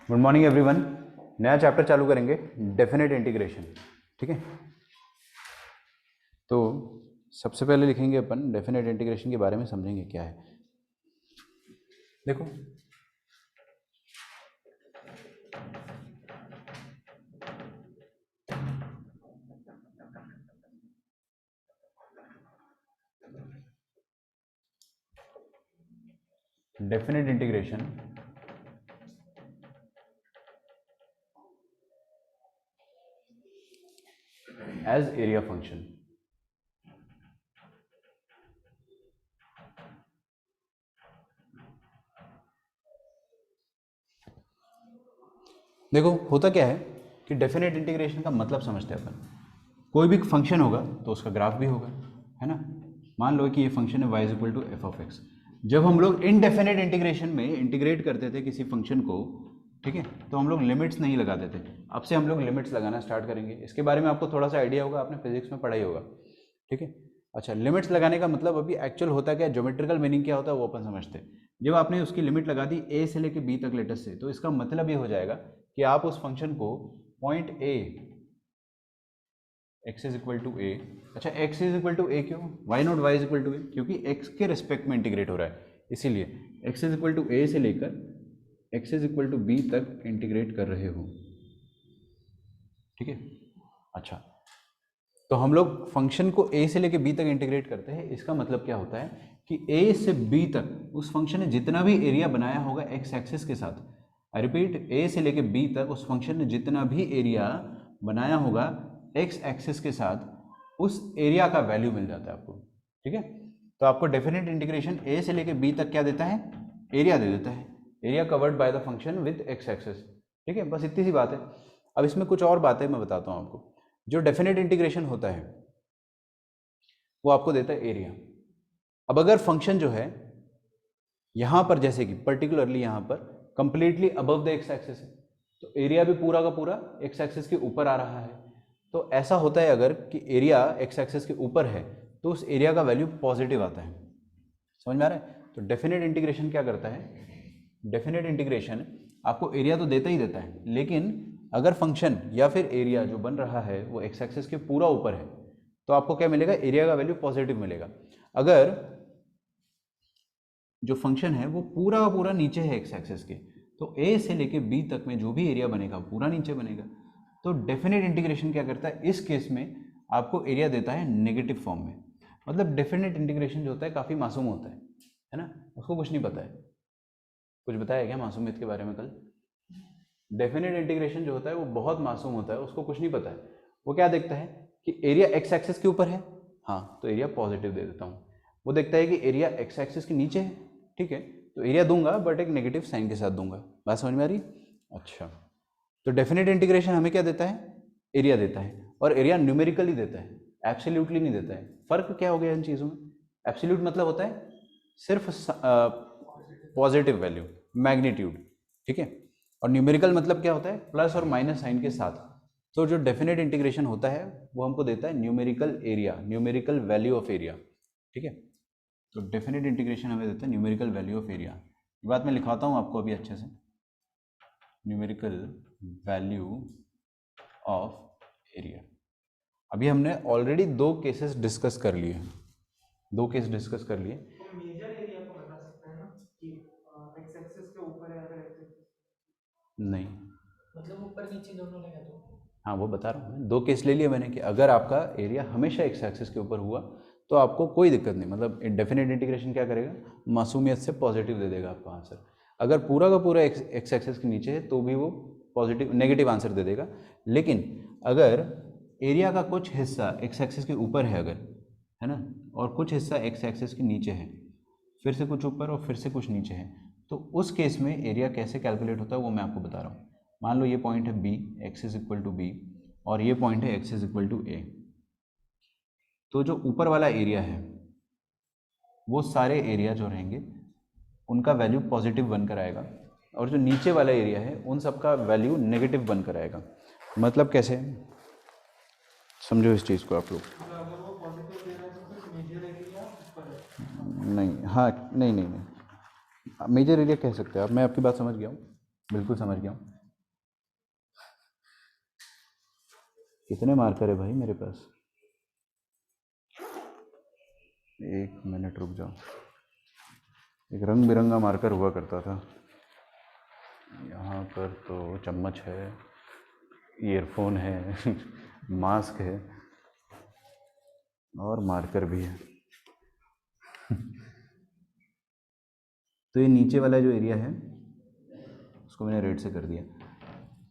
Good morning everyone. नया chapter चालू करेंगे, डेफिनेट इंटीग्रेशन। ठीक है, तो सबसे पहले लिखेंगे अपन डेफिनेट इंटीग्रेशन के बारे में, समझेंगे क्या है। देखो, definite integration as area function. देखो होता क्या है कि डेफिनेट इंटीग्रेशन का मतलब समझते हैं अपन। कोई भी फंक्शन होगा तो उसका ग्राफ भी होगा, है ना। मान लो कि ये फंक्शन है y equal to F of X. जब हम लोग इनडेफिनेट इंटीग्रेशन में इंटीग्रेट करते थे किसी फंक्शन को, ठीक है, तो हम लोग लिमिट्स नहीं लगाते थे। अब से हम लोग लिमिट्स लगाना स्टार्ट करेंगे। इसके बारे में आपको थोड़ा सा आइडिया होगा, आपने फिजिक्स में पढ़ा ही होगा। ठीक है, अच्छा, लिमिट्स लगाने का मतलब अभी एक्चुअल होता क्या है, ज्योमेट्रिकल मीनिंग क्या होता है वो अपन समझते हैं। जब आपने उसकी लिमिट लगा दी a से लेके b तक लेटेस्ट से, तो इसका मतलब ये हो जाएगा कि आप उस फंक्शन को point a x is equal to a. अच्छा, x is equal to a क्यों, why not y is equal to a? क्योंकि x के रिस्पेक्ट में इंटीग्रेट हो रहा है, इसीलिए x is equal to A से लेकर x is equal to b तक इंटीग्रेट कर रहे हो। ठीक है, अच्छा, तो हम लोग फंक्शन को a से लेकर b तक इंटीग्रेट करते हैं। इसका मतलब क्या होता है कि a से b तक उस फंक्शन ने जितना भी एरिया बनाया होगा x एक्सिस के साथ, आई रिपीट, a से लेकर b तक उस फंक्शन ने जितना भी एरिया बनाया होगा x एक्सिस के साथ, उस एरिया का वैल्यू मिल जाता है आपको। ठीक है, तो आपको डेफिनेट इंटीग्रेशन a से लेकर b तक क्या देता है, एरिया दे देता है, area covered by the function with x axis. ठीक है, बस इतनी सी बात है। अब इसमें कुछ और बातें मैं बताता हूँ आपको। जो डेफिनेट इंटीग्रेशन होता है वो आपको देता है एरिया। अब अगर फंक्शन जो है यहाँ पर, जैसे कि पर्टिकुलरली यहाँ पर completely above the X axis है, तो एरिया भी पूरा का पूरा एक्स एक्सिस के ऊपर आ रहा है। तो ऐसा होता है अगर कि एरिया एक्स एक्सिस के ऊपर है तो उस एरिया का वैल्यू पॉजिटिव आता है। समझ में आ रहा है? तो डेफिनेट इंटीग्रेशन क्या करता है, डेफिनेट इंटीग्रेशन आपको एरिया तो देता ही देता है, लेकिन अगर फंक्शन या फिर एरिया जो बन रहा है वो एक्स एक्सिस के पूरा ऊपर है तो आपको क्या मिलेगा, एरिया का वैल्यू पॉजिटिव मिलेगा। अगर जो फंक्शन है वो पूरा का पूरा नीचे है एक्स एक्सिस के, तो ए से लेके बी तक में जो भी एरिया बनेगा पूरा नीचे बनेगा। तो डेफिनेट इंटीग्रेशन क्या करता है, इस केस में आपको एरिया देता है नेगेटिव फॉर्म में। मतलब डेफिनेट इंटीग्रेशन जो होता है काफ़ी मासूम होता है ना, उसको कुछ नहीं पता है। कुछ बताया क्या मासूमियत के बारे में कल? डेफिनेट इंटीग्रेशन जो होता है वो बहुत मासूम होता है, उसको कुछ नहीं पता है। वो क्या देखता है कि एरिया एक्स एक्सिस के ऊपर है, हाँ तो एरिया पॉजिटिव दे देता हूँ। वो देखता है कि एरिया एक्स एक्सिस के नीचे है, ठीक है, तो एरिया दूंगा बट एक नेगेटिव साइन के साथ दूंगा। बात समझ में आ रही? अच्छा, तो डेफिनेट इंटीग्रेशन हमें क्या देता है, एरिया देता है, और एरिया न्यूमेरिकली देता है, एब्सोल्युटली नहीं देता है। फर्क क्या हो गया इन चीज़ों में? एब्सोल्यूट मतलब होता है सिर्फ पॉजिटिव वैल्यू, मैग्नीट्यूड, ठीक है, और न्यूमेरिकल मतलब क्या होता है, प्लस और माइनस साइन के साथ। तो जो डेफिनेट इंटीग्रेशन होता है वो हमको देता है numerical area, numerical value of area. ठीक है, तो डेफिनेट इंटीग्रेशन हमें देता है न्यूमेरिकल वैल्यू ऑफ एरिया। ये बात मैं लिखवाता हूँ आपको अभी अच्छे से, न्यूमेरिकल वैल्यू ऑफ एरिया। अभी हमने ऑलरेडी दो केसेस डिस्कस कर लिए, दो केस डिस्कस कर लिए। तो मेजर एरिया को बता सकते हैं ना कि एक्स एक्सिस के ऊपर है, अगर एक्स एक्सिस नहीं, मतलब ऊपर नीचे दोनों रहेगा तो हाँ वो बता रहा हूँ मैं, दो केस ले लिया मैंने कि अगर आपका एरिया हमेशा एक्स एक्सिस के ऊपर हुआ तो आपको कोई दिक्कत नहीं, मतलब डेफिनेट इंटीग्रेशन क्या करेगा, मासूमियत से पॉजिटिव दे देगा आपको आंसर। अगर पूरा का पूरा एक्स एक्सिस के नीचे है तो भी वो पॉजिटिव नेगेटिव आंसर दे देगा। लेकिन अगर एरिया का कुछ हिस्सा एक्स एक्सिस के ऊपर है अगर, है ना, और कुछ हिस्सा एक्स एक्सिस के नीचे है, फिर से कुछ ऊपर और फिर से कुछ नीचे है, तो उस केस में एरिया कैसे कैलकुलेट होता है वो मैं आपको बता रहा हूँ। मान लो ये पॉइंट है B, X is equal to B, और ये पॉइंट है X is equal to A. तो जो ऊपर वाला एरिया है वो सारे एरिया जो रहेंगे उनका वैल्यू पॉजिटिव बनकर आएगा, और जो नीचे वाला एरिया है उन सब का वैल्यू नेगेटिव बनकर आएगा। मतलब कैसे, समझो इस चीज़ को आप लोग। अगर वो पॉजिटिव दे रहा है तो फिर मेजर एरिया ऊपर है। नहीं, हाँ, नहीं नहीं नहीं, मेजर एरिया कह सकते हो आप, मैं आपकी बात समझ गया हूँ, बिल्कुल समझ गया हूँ। कितने मार्कर है भाई मेरे पास? 1 मिनट रुक जाओ। एक रंग बिरंगा मार्कर हुआ करता था। यहाँ पर तो चम्मच है, ईयरफोन है मास्क है और मार्कर भी है। तो ये नीचे वाला जो एरिया है उसको मैंने रेड से कर दिया।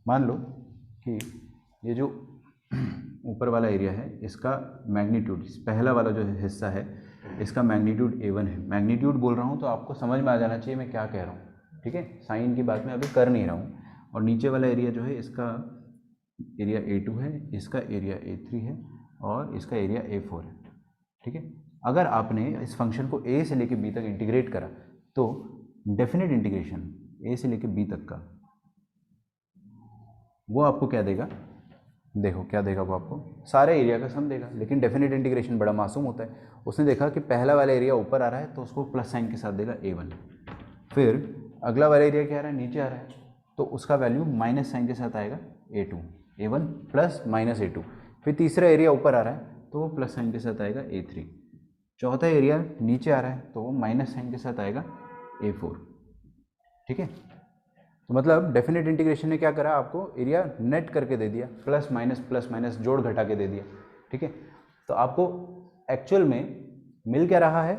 मान लो कि ये जो ऊपर वाला एरिया है इसका मैग्नीट्यूड, पहला वाला जो हिस्सा है इसका मैग्नीट्यूड A1 है। मैग्नीट्यूड बोल रहा हूँ तो आपको समझ में आ जाना चाहिए मैं क्या कह रहा हूँ, ठीक है। साइन की बात मैं अभी कर नहीं रहा हूँ। और नीचे वाला एरिया जो है इसका एरिया A2 है, इसका एरिया A3 है और इसका एरिया A4 है, ठीक है। अगर आपने इस फंक्शन को A से लेके B तक इंटीग्रेट करा तो डेफिनेट इंटीग्रेशन A से लेके B तक का वो आपको क्या देगा? देखो क्या देगा वो आपको, सारे एरिया का सम देगा। लेकिन डेफिनेट इंटीग्रेशन बड़ा मासूम होता है। उसने देखा कि पहला वाला एरिया ऊपर आ रहा है तो उसको प्लस साइन के साथ देगा A1। फिर अगला वाला एरिया क्या आ रहा है, नीचे आ रहा है, तो उसका वैल्यू माइनस साइन के साथ आएगा A2, A1 plus minus A2। फिर तीसरा एरिया ऊपर आ रहा है तो वो प्लस साइन के साथ आएगा A3। चौथा एरिया नीचे आ रहा है तो वो माइनस साइन के साथ आएगा A4, ठीक है। तो मतलब डेफिनेट इंटीग्रेशन ने क्या करा, आपको एरिया नेट करके दे दिया, प्लस माइनस जोड़ घटा के दे दिया, ठीक है। तो आपको एक्चुअल में मिल क्या रहा है,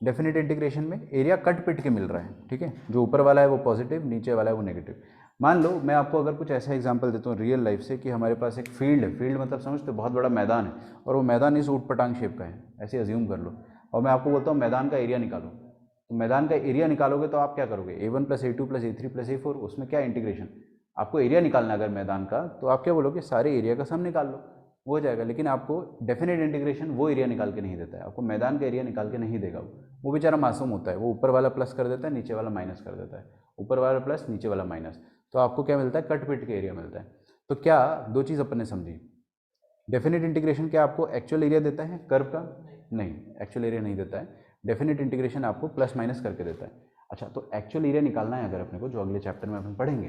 डेफिनेट इंटीग्रेशन में एरिया कट पिट के मिल रहा है, ठीक है। जो ऊपर वाला है वो पॉजिटिव, नीचे वाला है वो नेगेटिव। मान लो मैं आपको अगर कुछ ऐसा एग्जांपल देता हूँ रियल लाइफ से कि हमारे पास एक फील्ड है, फील्ड मतलब समझते हो बहुत बड़ा मैदान है और वो मैदान इस ऊट पटांग शेप का है, ऐसे अज्यूम कर लो। और मैं आपको बोलता हूँ मैदान का एरिया निकालो, तो मैदान का एरिया निकालोगे तो आप क्या करोगे, A1 plus A2 plus A3 plus A4, उसमें क्या इंटीग्रेशन, आपको एरिया निकालना अगर मैदान का, तो आप क्या बोलोगे, सारे एरिया का सम निकाल लो, वो हो जाएगा। लेकिन आपको डेफिनेट इंटीग्रेशन वो एरिया निकाल के नहीं देता है, आपको मैदान का एरिया निकाल के नहीं देगा। वो बेचारा मासूम होता है, वो ऊपर वाला प्लस कर देता है, नीचे वाला माइनस कर देता है, ऊपर वाला प्लस नीचे वाला माइनस, तो आपको क्या मिलता है, कट पिट के एरिया मिलता है। तो क्या दो चीज़ अपन ने समझी, डेफिनेट इंटीग्रेशन क्या आपको एक्चुअल एरिया देता है कर्व का, नहीं, एक्चुअल एरिया नहीं देता है। डेफिनेट इंटीग्रेशन आपको प्लस माइनस करके देता है। अच्छा, तो एक्चुअल एरिया निकालना है अगर अपने को, जो अगले चैप्टर में अपन पढ़ेंगे,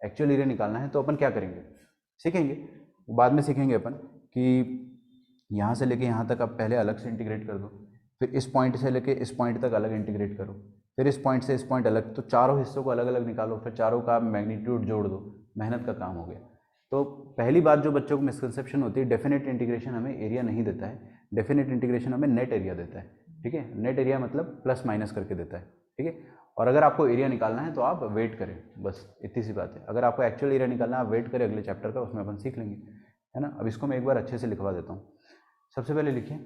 एक्चुअल एरिया निकालना है तो अपन क्या करेंगे, सीखेंगे, बाद में सीखेंगे अपन कि यहाँ से लेके यहाँ तक आप पहले अलग से इंटीग्रेट कर दो, फिर इस पॉइंट से लेके इस पॉइंट तक अलग इंटीग्रेट करो, फिर इस पॉइंट से इस पॉइंट अलग, तो चारों हिस्सों को अलग अलग निकालो, फिर चारों का मैग्नीट्यूड जोड़ दो, मेहनत का काम हो गया। तो पहली बात जो बच्चों को मिसकंसेप्शन होती है, डेफिनेट इंटीग्रेशन हमें एरिया नहीं देता है, डेफिनेट इंटीग्रेशन हमें नेट एरिया देता है, ठीक है। नेट एरिया मतलब प्लस माइनस करके देता है, ठीक है। और अगर आपको एरिया निकालना है तो आप वेट करें, बस इतनी सी बात है। अगर आपको एक्चुअल एरिया निकालना है आप वेट करें अगले चैप्टर का, उसमें अपन सीख लेंगे, है ना। अब इसको मैं एक बार अच्छे से लिखवा देता हूँ। सबसे पहले लिखिए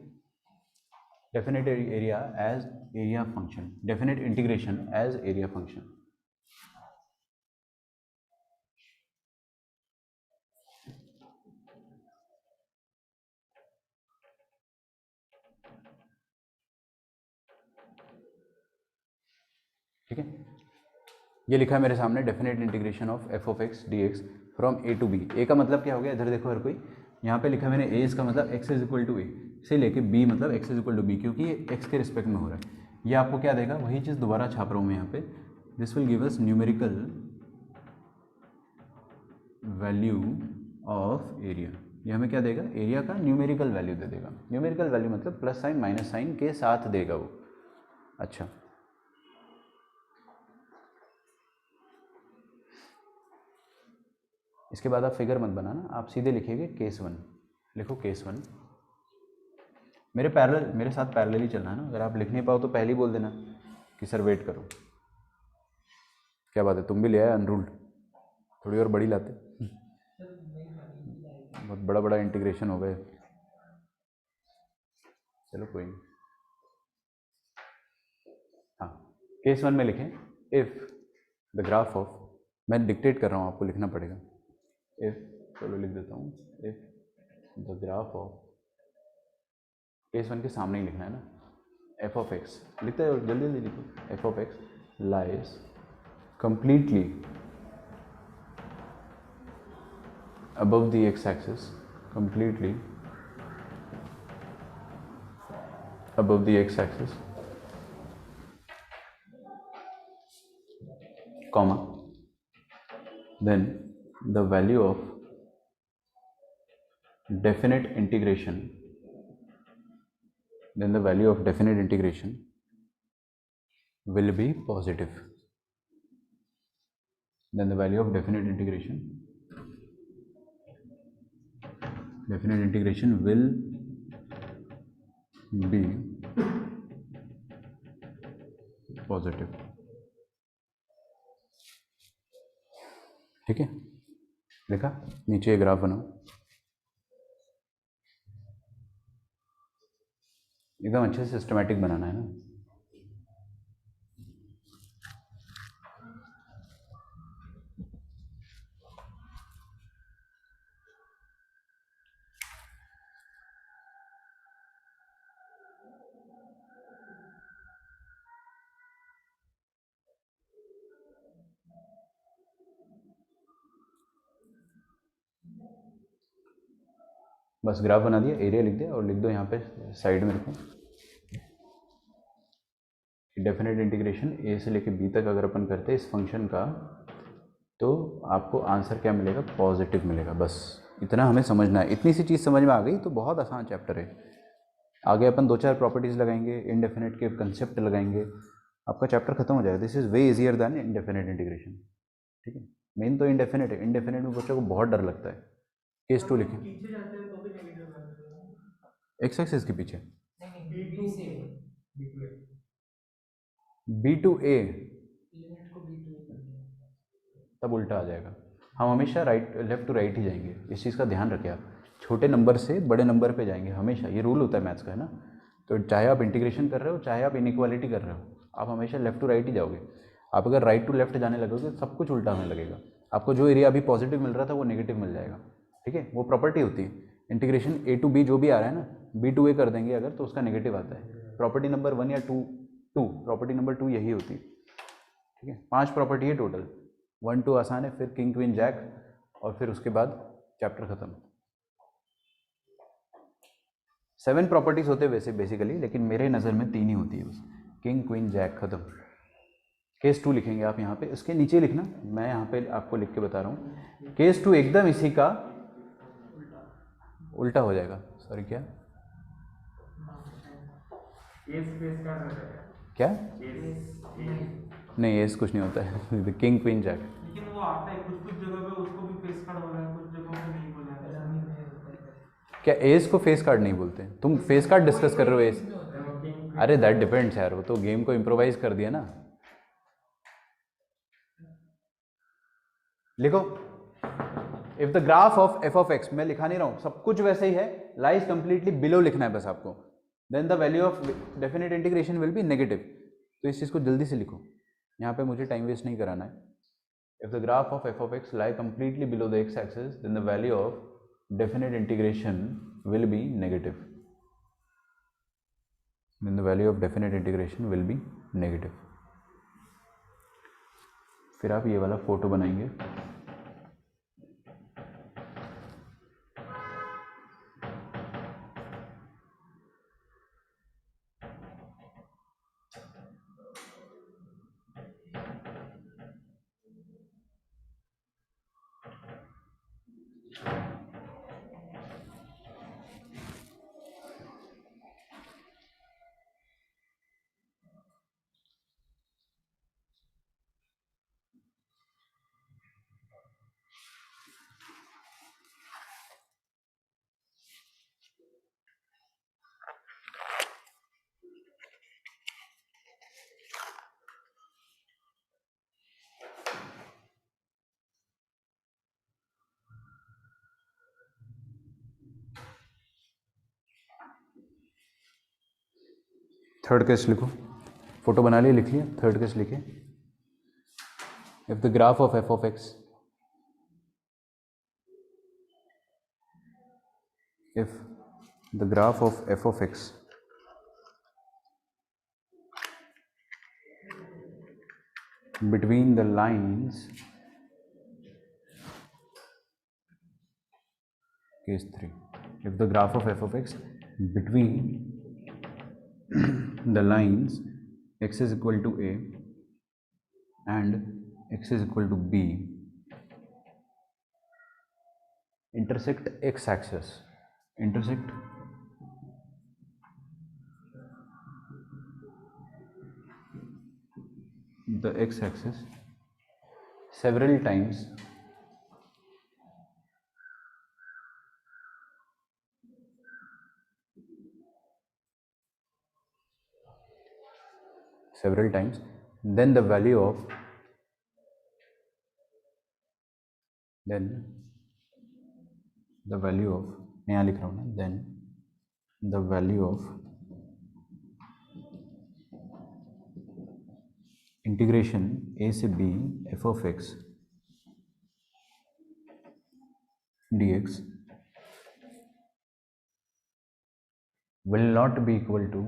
definite area as area function, definite integration as area function. ठीक है, ये लिखा है मेरे सामने, definite integration of F of x D x from A to b. A का मतलब क्या हो गया, इधर देखो हर कोई, यहाँ पे लिखा मैंने ए, इसका मतलब X is equal to A, से लेके बी मतलब X is equal to B, क्योंकि ये एक्स के रिस्पेक्ट में हो रहा है। ये आपको क्या देगा, वही चीज़ दोबारा छाप रहा हूँ मैं यहाँ पे, this will give us numerical value of area. ये हमें क्या देगा, एरिया का न्यूमेरिकल वैल्यू दे देगा। न्यूमेरिकल वैल्यू मतलब प्लस साइन माइनस साइन के साथ देगा वो। अच्छा, इसके बाद आप फिगर मत बनाना, आप सीधे लिखिएगा केस 1, लिखो केस 1। मेरे साथ पैरेलल ही चलना है ना, अगर आप लिख नहीं पाओ तो पहले ही बोल देना कि सर वेट करो। क्या बात है, तुम भी ले आए अनरूल्ड, थोड़ी और बड़ी लाते, बहुत बड़ा बड़ा इंटीग्रेशन हो गए। चलो कोई नहीं। हाँ, केस 1 में लिखें, इफ़ द ग्राफ ऑफ, मैं डिक्टेट कर रहा हूँ आपको लिखना पड़ेगा, इफ़, चलो लिख देता हूँ, if the graph of, case 1 के सामने ही लिखना है ना, एफ ऑफ एक्स, लिखते हो जल्दी जल्दी लिखो, F of x lies completely above the x-axis, completely above the x-axis, comma, then the value of definite integration, then the value of definite integration will be positive. Then the value of definite integration will be positive. ठीक है, देखा, नीचे graph बनाओ, एकदम अच्छे से systematic बनाना है ना. बस ग्राफ बना दिया, एरिया लिख दिया और लिख दो यहाँ पे साइड में रखो डेफिनेट इंटीग्रेशन ए से लेके बी तक अगर अपन करते हैं इस फंक्शन का तो आपको आंसर क्या मिलेगा, पॉजिटिव मिलेगा. बस इतना हमें समझना है. इतनी सी चीज़ समझ में आ गई तो बहुत आसान चैप्टर है. आगे अपन 2-4 प्रॉपर्टीज़ लगाएंगे, इनडेफिनेट के कंसेप्ट लगाएंगे, आपका चैप्टर खत्म हो जाएगा. This is way easier then indefinite integration. ठीक है, मेन तो इनडेफिनेट है. इनडेफिनेट में बच्चों को बहुत डर लगता है. केस 2 लिखें, पीछे जाते हैं तो भी नेगेटिव वैल्यू एक्स एक्सिस के पीछे नहीं बी से बी टू ए, लिमिट को बी टू कर दिया तब उल्टा आ जाएगा. हम हमेशा राइट लेफ्ट टू राइट ही जाएंगे. इस चीज़ का ध्यान रखें आप. छोटे नंबर से बड़े नंबर पे जाएंगे हमेशा. ये रूल होता है मैथ्स का, है ना. तो चाहे आप इंटीग्रेशन कर रहे हो चाहे आप इनइक्वालिटी कर रहे हो, आप हमेशा लेफ्ट टू राइट ही जाओगे. आप अगर राइट टू लेफ्ट जाने लगोगे तो सब कुछ उल्टा होने लगेगा. आपको जो एरिया अभी पॉजिटिव मिल रहा था वो नेगेटिव मिल जाएगा. ठीक है, वो प्रॉपर्टी होती है. इंटीग्रेशन ए टू बी जो भी आ रहा है ना, बी टू ए कर देंगे अगर तो उसका नेगेटिव आता है. प्रॉपर्टी नंबर 1 या 2, प्रॉपर्टी नंबर 2 यही होती है. ठीक है, 5 प्रॉपर्टी है टोटल. 1 2 आसान है, फिर किंग क्वीन जैक और फिर उसके बाद चैप्टर खत्म. 7 प्रॉपर्टीज होते हैं वैसे बेसिकली, लेकिन मेरे नज़र में 3 ही होती है बस. किंग क्वीन जैक खत्म. केस 2 लिखेंगे आप यहाँ पे, इसके नीचे लिखना, मैं यहाँ पे आपको लिख के बता रहा हूँ. केस 2 एकदम इसी का उल्टा हो जाएगा. सॉरी क्या क्या नहीं, एस कुछ नहीं होता है. किंग क्वीन जैक, लेकिन वो आता है कुछ जगह पे उसको भी फेस कार्ड बोला है, कुछ जगहों पे नहीं बोला है. क्या एस को फेस कार्ड नहीं बोलते? तुम फेस कार्ड डिस्कस कर रहे हो एस. अरे दैट डिपेंड्स यार, वो तो गेम को इम्प्रोवाइज कर दिया ना. लिखो, if the graph of F of x, मैं लिखा नहीं रहा हूँ, सब कुछ वैसे ही है, लाइज कंप्लीटली बिलो लिखना है बस आपको. Then the value of definite integration will be negative. तो इस चीज़ को जल्दी से लिखो, यहाँ पे मुझे टाइम वेस्ट नहीं कराना है. If the graph of F of X lie completely below the X axis then the value of definite integration will be negative. then the value of definite integration will be negative. फिर आप ये वाला photo बनाएंगे. Third case लिखो, photo बना लिया, लिख लिया. थर्ड केस लिखे, if the graph of F of x, if the graph of f of x between the lines, case 3, if the graph of f of x between the lines x is equal to a and x is equal to b intersect x axis, intersect the x-axis several times then the value of यहाँ लिख रहा हूँ ना, then the value of integration a से b f of x dx will not be equal to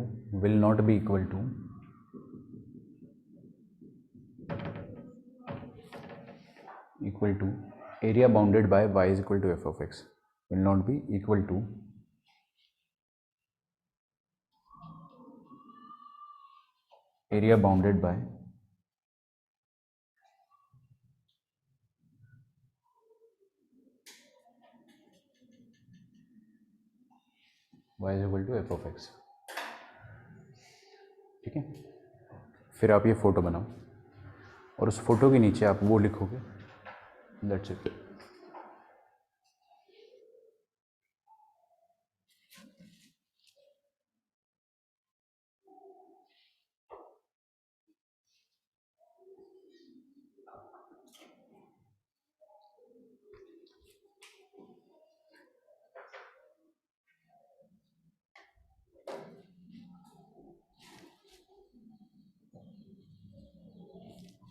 area bounded by y is equal to f of x, will not be equal to area bounded by y is equal to f of x। ठीक है, फिर आप ये photo बनाओ और उस photo के नीचे आप वो लिखोगे, दैट्स इट।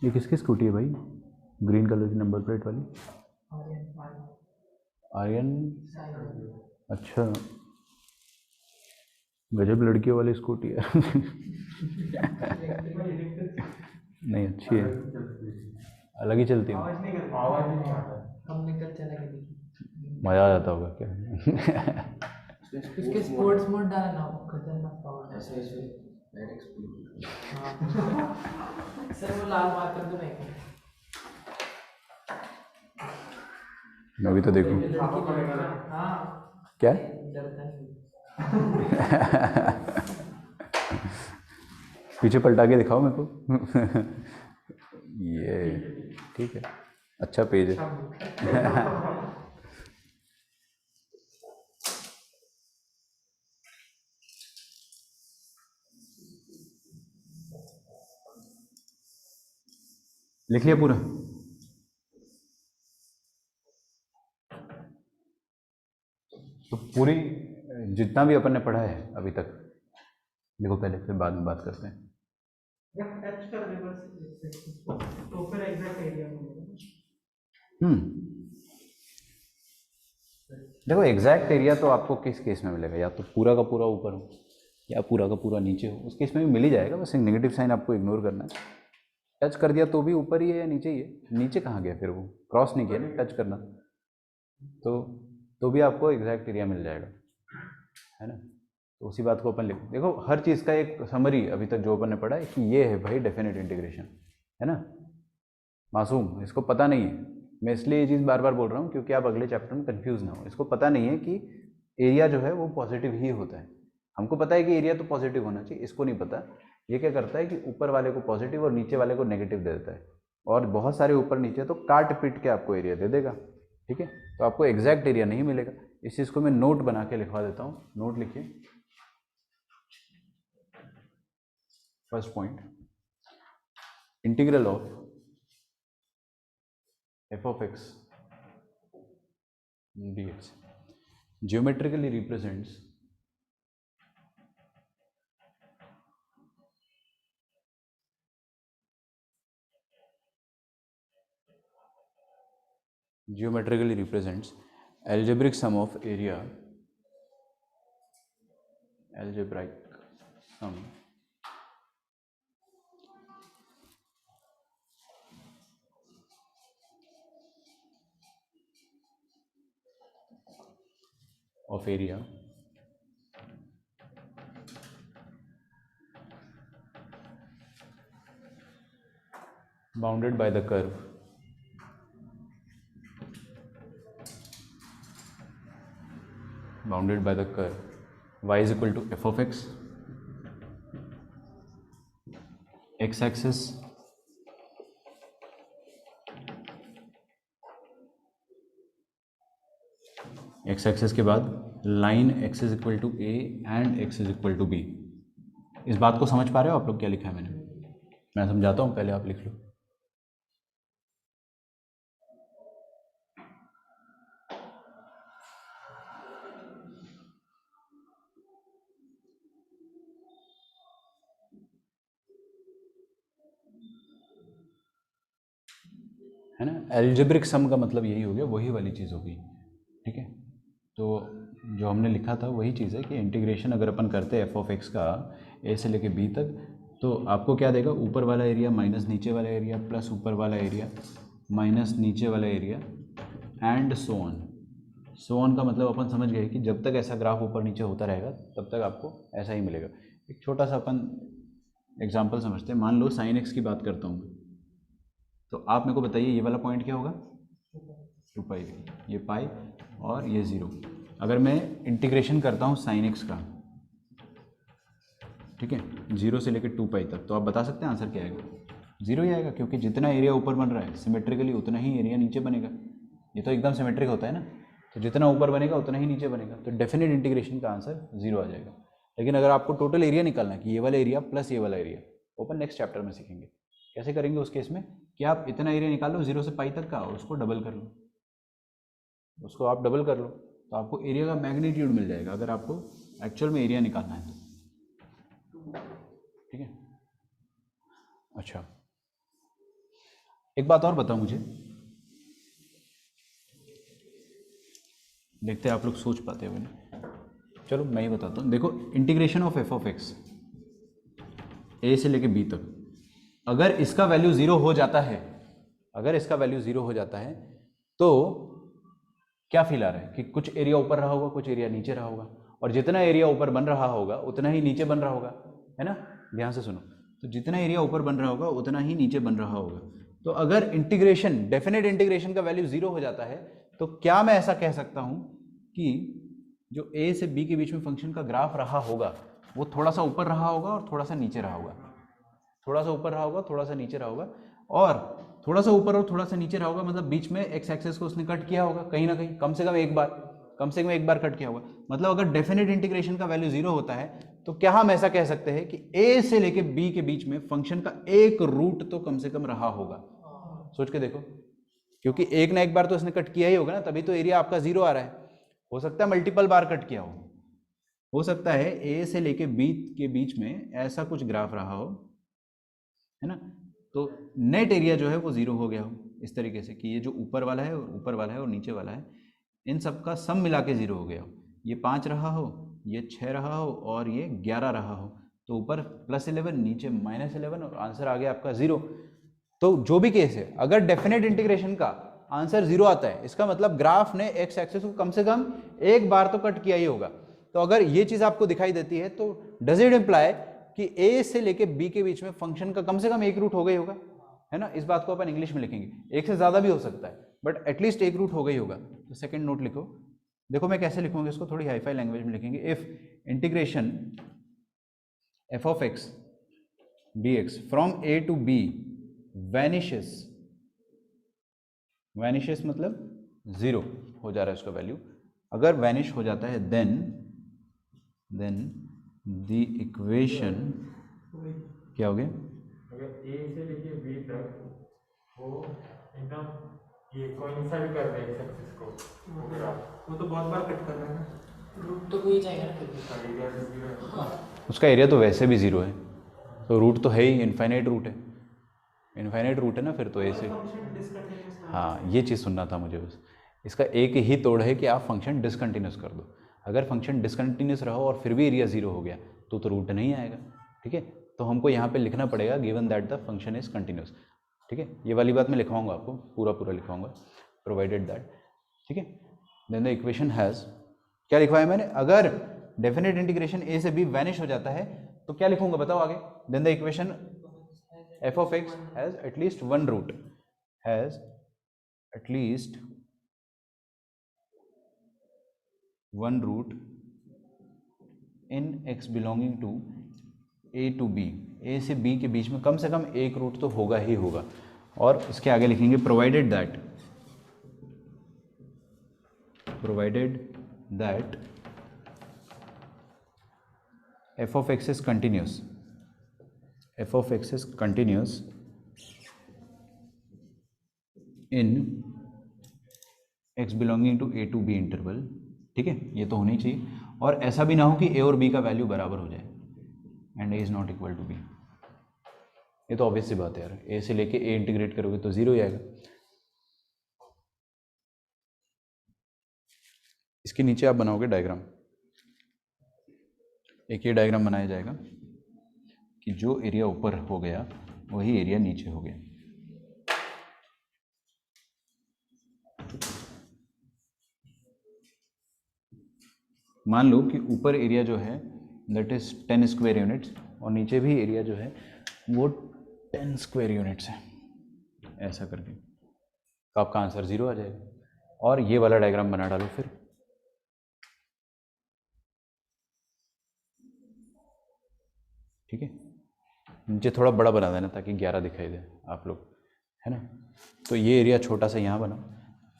ये किसकी स्कूटी है भाई, ग्रीन कलर की नंबर प्लेट वाली? आर्यन। अच्छा, गजब लड़कियों वाली स्कूटी है। नहीं अच्छी है, अलग ही चलती है, मजा आ जाता होगा क्या? उसके स्पोर्ट्स मोड डाला ना, खतरनाक पावर ऐसे ऐसे डायरेक्ट स्पीड। सर वो लाल मार्क कर दो ना। मैं भी तो देखूं हाँ क्या। डरता नहीं। पीछे पलटा के दिखाओ मेरे को। ये ठीक है, अच्छा पेज है। लिख लिया पूरा? तो पूरी जितना भी अपन ने पढ़ा है अभी तक लिखो पहले, फिर बाद में बात करते हैं। टच कर दे बस, तो फिर एग्जैक्ट एरिया मिलेगा। देखो एग्जैक्ट एरिया तो आपको किस केस में मिलेगा, या तो पूरा का पूरा ऊपर हो या पूरा का पूरा नीचे हो, उस केस में भी मिल ही जाएगा। बस एक नेगेटिव साइन आपको इग्नोर करना है। टच कर दिया तो भी ऊपर ही है या नीचे ही है? नीचे कहाँ गया फिर, वो क्रॉस नहीं किया ना, टच करना तो भी आपको एग्जैक्ट एरिया मिल जाएगा, है ना। तो उसी बात को अपन लिख, देखो हर चीज़ का एक समरी अभी तक जो अपन ने पढ़ा है कि ये है भाई डेफिनेट इंटीग्रेशन, है ना। मासूम इसको पता नहीं है, मैं इसलिए ये चीज़ बार बार बोल रहा हूँ क्योंकि आप अगले चैप्टर में कंफ्यूज ना हो। इसको पता नहीं है कि एरिया जो है वो पॉजिटिव ही होता है। हमको पता है कि एरिया तो पॉजिटिव होना चाहिए, इसको नहीं पता। ये क्या करता है कि ऊपर वाले को पॉजिटिव और नीचे वाले को नेगेटिव दे देता है, और बहुत सारे ऊपर नीचे तो काट पीट के आपको एरिया दे देगा। ठीक है, तो आपको एग्जैक्ट एरिया नहीं मिलेगा। इस चीज़ को मैं नोट बना के लिखवा देता हूँ। नोट लिखिए, first point, integral of f of x dx geometrically represents algebraic sum of area, algebraic sum of area bounded by the curve bounded by the curve y is equal to F of X, X axis X axis के बाद line x is equal to A and x is equal to B. इस बात को समझ पा रहे हो आप लोग क्या लिखा है मैंने? मैं समझाता हूँ, पहले आप लिख लो। है ना, एल्जेब्रिक सम का मतलब यही हो गया, वही वाली चीज़ होगी। ठीक है, तो जो हमने लिखा था वही चीज़ है कि इंटीग्रेशन अगर अपन करते हैं एफ ऑफ एक्स का ए से लेके बी तक, तो आपको क्या देगा, ऊपर वाला एरिया माइनस नीचे वाला एरिया प्लस ऊपर वाला एरिया माइनस नीचे वाला एरिया एंड सो ऑन का मतलब अपन समझ गए कि जब तक ऐसा ग्राफ ऊपर नीचे होता रहेगा तब तक आपको ऐसा ही मिलेगा। एक छोटा सा अपन एग्जाम्पल समझते हैं। मान लो साइन एक्स की बात करता हूँ, तो आप मेरे को बताइए ये वाला पॉइंट क्या होगा, 2 पाई, ये पाई और ये 0। अगर मैं इंटीग्रेशन करता हूँ साइन एक्स का, ठीक है, 0 से लेकर 2 पाई तक, तो आप बता सकते हैं आंसर क्या आएगा? 0 ही आएगा, क्योंकि जितना एरिया ऊपर बन रहा है सिमेट्रिकली उतना ही एरिया नीचे बनेगा। ये तो एकदम सिमेट्रिक होता है ना, तो जितना ऊपर बनेगा उतना ही नीचे बनेगा, तो डेफिनेट इंटीग्रेशन का आंसर 0 आ जाएगा। लेकिन अगर आपको टोटल एरिया निकालना है कि ये वाला एरिया प्लस ये वाला एरिया, ओपन नेक्स्ट चैप्टर में सीखेंगे कैसे करेंगे उस केस में कि आप इतना एरिया निकाल लो 0 से पाई तक का और उसको डबल कर लो, उसको आप डबल कर लो तो आपको एरिया का मैग्नीट्यूड मिल जाएगा, अगर आपको एक्चुअल में एरिया निकालना है तो। ठीक है, अच्छा एक बात और बताओ मुझे, देखते हैं आप लोग सोच पाते हो नहीं। चलो मैं ही बताता हूँ। देखो, integration of F of x a से लेके बी तक, अगर इसका वैल्यू 0 हो जाता है, अगर इसका वैल्यू 0 हो जाता है तो क्या फील आ रहा है कि कुछ एरिया ऊपर रहा होगा कुछ एरिया नीचे रहा होगा, और जितना एरिया ऊपर बन रहा होगा उतना ही नीचे बन रहा होगा, है ना? ध्यान से सुनो, तो जितना एरिया ऊपर बन रहा होगा उतना ही नीचे बन रहा होगा। तो अगर इंटीग्रेशन, डेफिनेट इंटीग्रेशन का वैल्यू 0 हो जाता है तो क्या मैं ऐसा कह सकता हूं कि जो ए से बी के बीच में फंक्शन का ग्राफ रहा होगा वो थोड़ा सा ऊपर रहा होगा और थोड़ा सा नीचे रहा होगा, थोड़ा सा ऊपर रहा होगा थोड़ा सा नीचे रहा होगा, और थोड़ा सा ऊपर और थोड़ा सा नीचे रहा होगा मतलब बीच में एक्स एक्सेस को उसने कट किया होगा कहीं ना कहीं, कम से कम एक बार, कम से कम एक बार कट किया होगा। मतलब अगर डेफिनेट इंटीग्रेशन का वैल्यू 0 होता है तो क्या हम ऐसा कह सकते हैं कि ए से लेके बी के बीच में फंक्शन का एक रूट तो कम से कम रहा होगा? सोच के देखो, क्योंकि एक ना एक बार तो इसने कट किया ही होगा ना, तभी तो एरिया आपका 0 आ रहा है। हो सकता है मल्टीपल बार कट किया हो सकता है ए से लेके बी के बीच में ऐसा कुछ ग्राफ रहा हो, है ना, तो नेट एरिया जो है वो 0 हो गया हो इस तरीके से कि ये जो ऊपर वाला है और ऊपर वाला है और नीचे वाला है, इन सब का सम मिला के 0 हो गया हो। ये 5 रहा हो, ये 6 रहा हो और ये 11 रहा हो, तो ऊपर +11 नीचे -11 और आंसर आ गया आपका 0। तो जो भी केस है, अगर डेफिनेट इंटीग्रेशन का आंसर 0 आता है इसका मतलब ग्राफ ने एक्स एक्सिस को कम से कम एक बार तो कट किया ही होगा। तो अगर ये चीज आपको दिखाई देती है तो डज इट इंप्लाई कि ए से लेके बी के बीच में फंक्शन का कम से कम एक रूट हो गई होगा, है ना? इस बात को अपन इंग्लिश में लिखेंगे, एक से ज्यादा भी हो सकता है बट एटलीस्ट एक रूट हो गई होगा। तो सेकंड नोट लिखो, देखो मैं कैसे लिखूंगा इसको, थोड़ी हाईफाई लैंग्वेज में लिखेंगे। If integration F of x D x from A to B vanishes, vanishes मतलब 0 हो जा रहा है उसका वैल्यू, अगर वैनिश हो जाता है देन द इक्वेशन क्या हो गया? अगर ए से लेके बी तक वो एकदम ये कोइंसाइड कर दे एक्स एक्सिस को, वो तो बहुत बार कट कर रहा है ना, रूट तो कोई जाएगा ना फिर भी। एरिया भी 0 है। हाँ, उसका एरिया तो वैसे भी 0 है, तो रूट तो है ही, इनफाइनाइट रूट है, इनफाइनाइट रूट है ना फिर तो ऐसे। हाँ, ये चीज़ सुनना था मुझे बस। इसका एक ही तोड़ है कि आप फंक्शन डिसकंटिन्यूस कर दो। अगर फंक्शन डिसकंटिन्यूस रहो और फिर भी एरिया 0 हो गया तो रूट नहीं आएगा। ठीक है, तो हमको यहाँ पे लिखना पड़ेगा given that the function is continuous. ठीक है, ये वाली बात मैं लिखवाऊंगा आपको, पूरा लिखवाऊंगा, प्रोवाइडेड दैट। ठीक है, देन द इक्वेशन हैज़, क्या लिखवाया मैंने, अगर डेफिनेट इंटीग्रेशन ए से बी वैनिश हो जाता है तो क्या लिखूंगा बताओ आगे? Then the equation F of X has at least one root, has at least one root in x belonging to a to b, a से b के बीच में कम से कम एक रूट तो होगा ही होगा। और इसके आगे लिखेंगे provided that f of x is continuous, f of x is continuous in x belonging to a to b interval. ठीक है, ये तो होनी चाहिए। और ऐसा भी ना हो कि a और b का वैल्यू बराबर हो जाए and a is not equal to b। ये तो ऑब्वियस सी बात है यार, a से लेके a इंटीग्रेट करोगे तो जीरो ही आएगा। इसके नीचे आप बनाओगे डायग्राम, एक ये डायग्राम बनाया जाएगा कि जो एरिया ऊपर हो गया वही एरिया नीचे हो गया। मान लो कि ऊपर एरिया जो है दैट इज 10 स्क्वायर यूनिट्स और नीचे भी एरिया जो है वो 10 स्क्वायर यूनिट्स है, ऐसा करके तो आपका आंसर 0 आ जाएगा। और ये वाला डायग्राम बना डालो फिर। ठीक है, नीचे थोड़ा बड़ा बना देना ताकि 11 दिखाई दे आप लोग, है ना। तो ये एरिया छोटा सा यहाँ बना,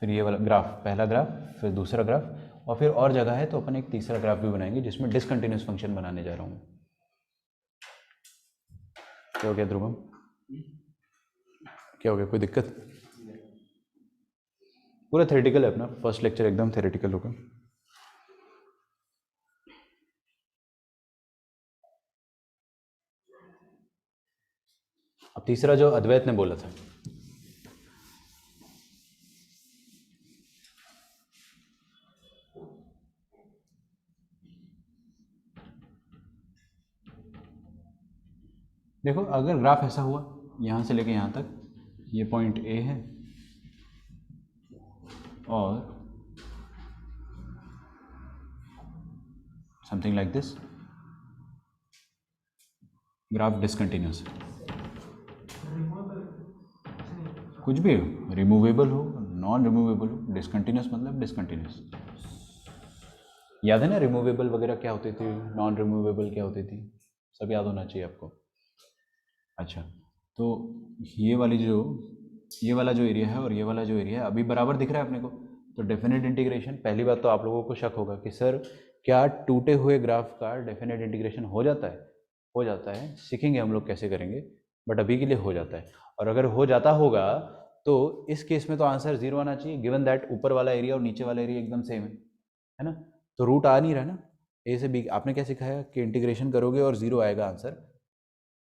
फिर ये वाला ग्राफ, पहला ग्राफ, फिर दूसरा ग्राफ, और फिर और जगह है तो अपन एक तीसरा ग्राफ भी बनाएंगे जिसमें डिसकंटिन्यूस फंक्शन बनाने जा रहा हूँ। क्या हो गया ध्रुवम, क्या हो गया, कोई दिक्कत? पूरा थ्योरेटिकल है अपना, फर्स्ट लेक्चर एकदम थ्योरेटिकल होगा। अब तीसरा जो अद्वैत ने बोला था, देखो अगर ग्राफ ऐसा हुआ यहाँ से लेके यहाँ तक, ये पॉइंट ए है और something like this, graph discontinuous है, कुछ भी हो, रिमूवेबल हो, नॉन रिमूवेबल हो, डिसकंटिन्यूस मतलब डिसकंटिन्यूस। याद है ना रिमूवेबल वगैरह क्या होती थी, नॉन रिमूवेबल क्या होती थी, सब याद होना चाहिए आपको। अच्छा, तो ये वाला जो एरिया है और ये वाला जो एरिया है अभी बराबर दिख रहा है अपने को, तो डेफिनेट इंटीग्रेशन, पहली बात तो आप लोगों को शक होगा कि सर क्या टूटे हुए ग्राफ का डेफिनेट इंटीग्रेशन हो जाता है? हो जाता है, सीखेंगे हम लोग कैसे करेंगे, बट अभी के लिए हो जाता है। और अगर हो जाता होगा तो इस केस में तो आंसर 0 आना चाहिए, गिवन दैट ऊपर वाला एरिया और नीचे वाला एरिया एकदम सेम है ना। तो रूट आ नहीं रहा ना, ए से बी आपने क्या सिखाया कि इंटीग्रेशन करोगे और 0 आएगा आंसर,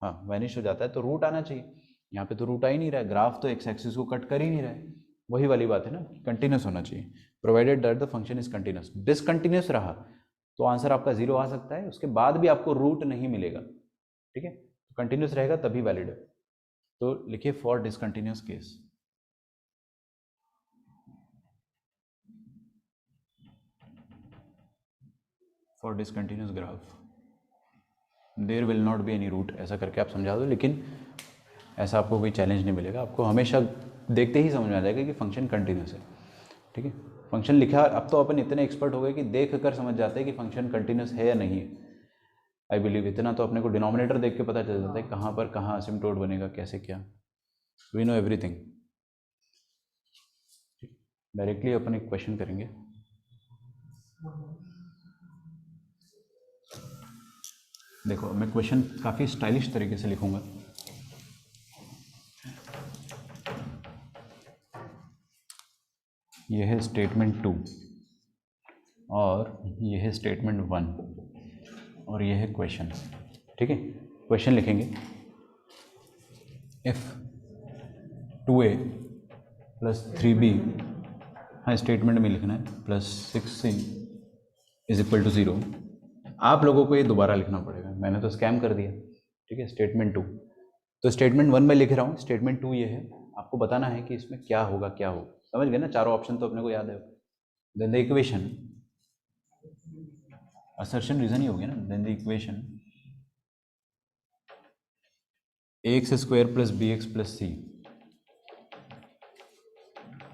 हाँ वैनिश हो जाता है, तो रूट आना चाहिए। यहाँ पे तो रूट आ ही नहीं रहा है, ग्राफ तो एक्स एक्सिस को कट कर ही नहीं रहा है। वही वाली बात है ना, कंटिन्यूस होना चाहिए, provided that the function is continuous. Discontinuous रहा तो आंसर आपका 0 आ सकता है, उसके बाद भी आपको रूट नहीं मिलेगा। ठीक है, कंटिन्यूस रहेगा तभी वैलिड है। तो लिखिए for discontinuous case, for discontinuous graph there will not be any root, ऐसा करके आप समझा दो। लेकिन ऐसा आपको कोई चैलेंज नहीं मिलेगा, आपको हमेशा देखते ही समझ में आ जाएगा कि फंक्शन कंटिन्यूस है। ठीक है, फंक्शन लिखा, अब तो अपन इतने एक्सपर्ट हो गए कि देख कर समझ जाते हैं कि फंक्शन कंटिन्यूस है या नहीं है। आई बिलीव इतना तो अपने को डिनोमिनेटर देख के पता चल जाता है कहाँ पर कहाँ असिम्प्टोट बनेगा, कैसे क्या, वी नो एवरीथिंग। डायरेक्टली अपन एक क्वेश्चन करेंगे। देखो मैं क्वेश्चन काफ़ी स्टाइलिश तरीके से लिखूंगा। यह है स्टेटमेंट 2 और यह है स्टेटमेंट 1 और यह है क्वेश्चन। ठीक है, क्वेश्चन लिखेंगे इफ 2a प्लस 3b, हाँ स्टेटमेंट में लिखना है, plus 6c is equal to 0। आप लोगों को ये दोबारा लिखना पड़ेगा, मैंने तो स्कैम कर दिया। ठीक है, स्टेटमेंट 2, तो स्टेटमेंट 1 में लिख रहा हूँ, स्टेटमेंट 2 ये है, आपको बताना है कि इसमें क्या होगा क्या होगा। समझ गए ना, चारों ऑप्शन तो अपने को याद है। Then the equation, assertion reason ही हो गया ना, then the equation ax square plus b x plus c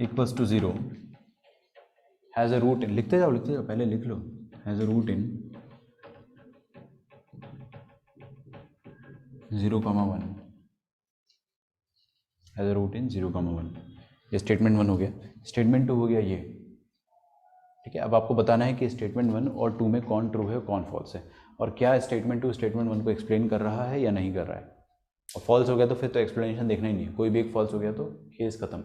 equals to 0 has a root in, लिखते जाओ पहले लिख लो, has a root in 0,1, has a root in 0,1। ये स्टेटमेंट 1 हो गया। स्टेटमेंट 2 हो गया ये, ठीक है। अब आपको बताना है कि स्टेटमेंट 1 और 2 में कौन ट्रू है कौन फॉल्स है, और क्या स्टेटमेंट 2 स्टेटमेंट 1 को एक्सप्लेन कर रहा है या नहीं कर रहा है। और फॉल्स हो गया तो फिर तो एक्सप्लेनेशन देखना ही नहीं है, कोई भी एक फॉल्स हो गया तो केस खत्म।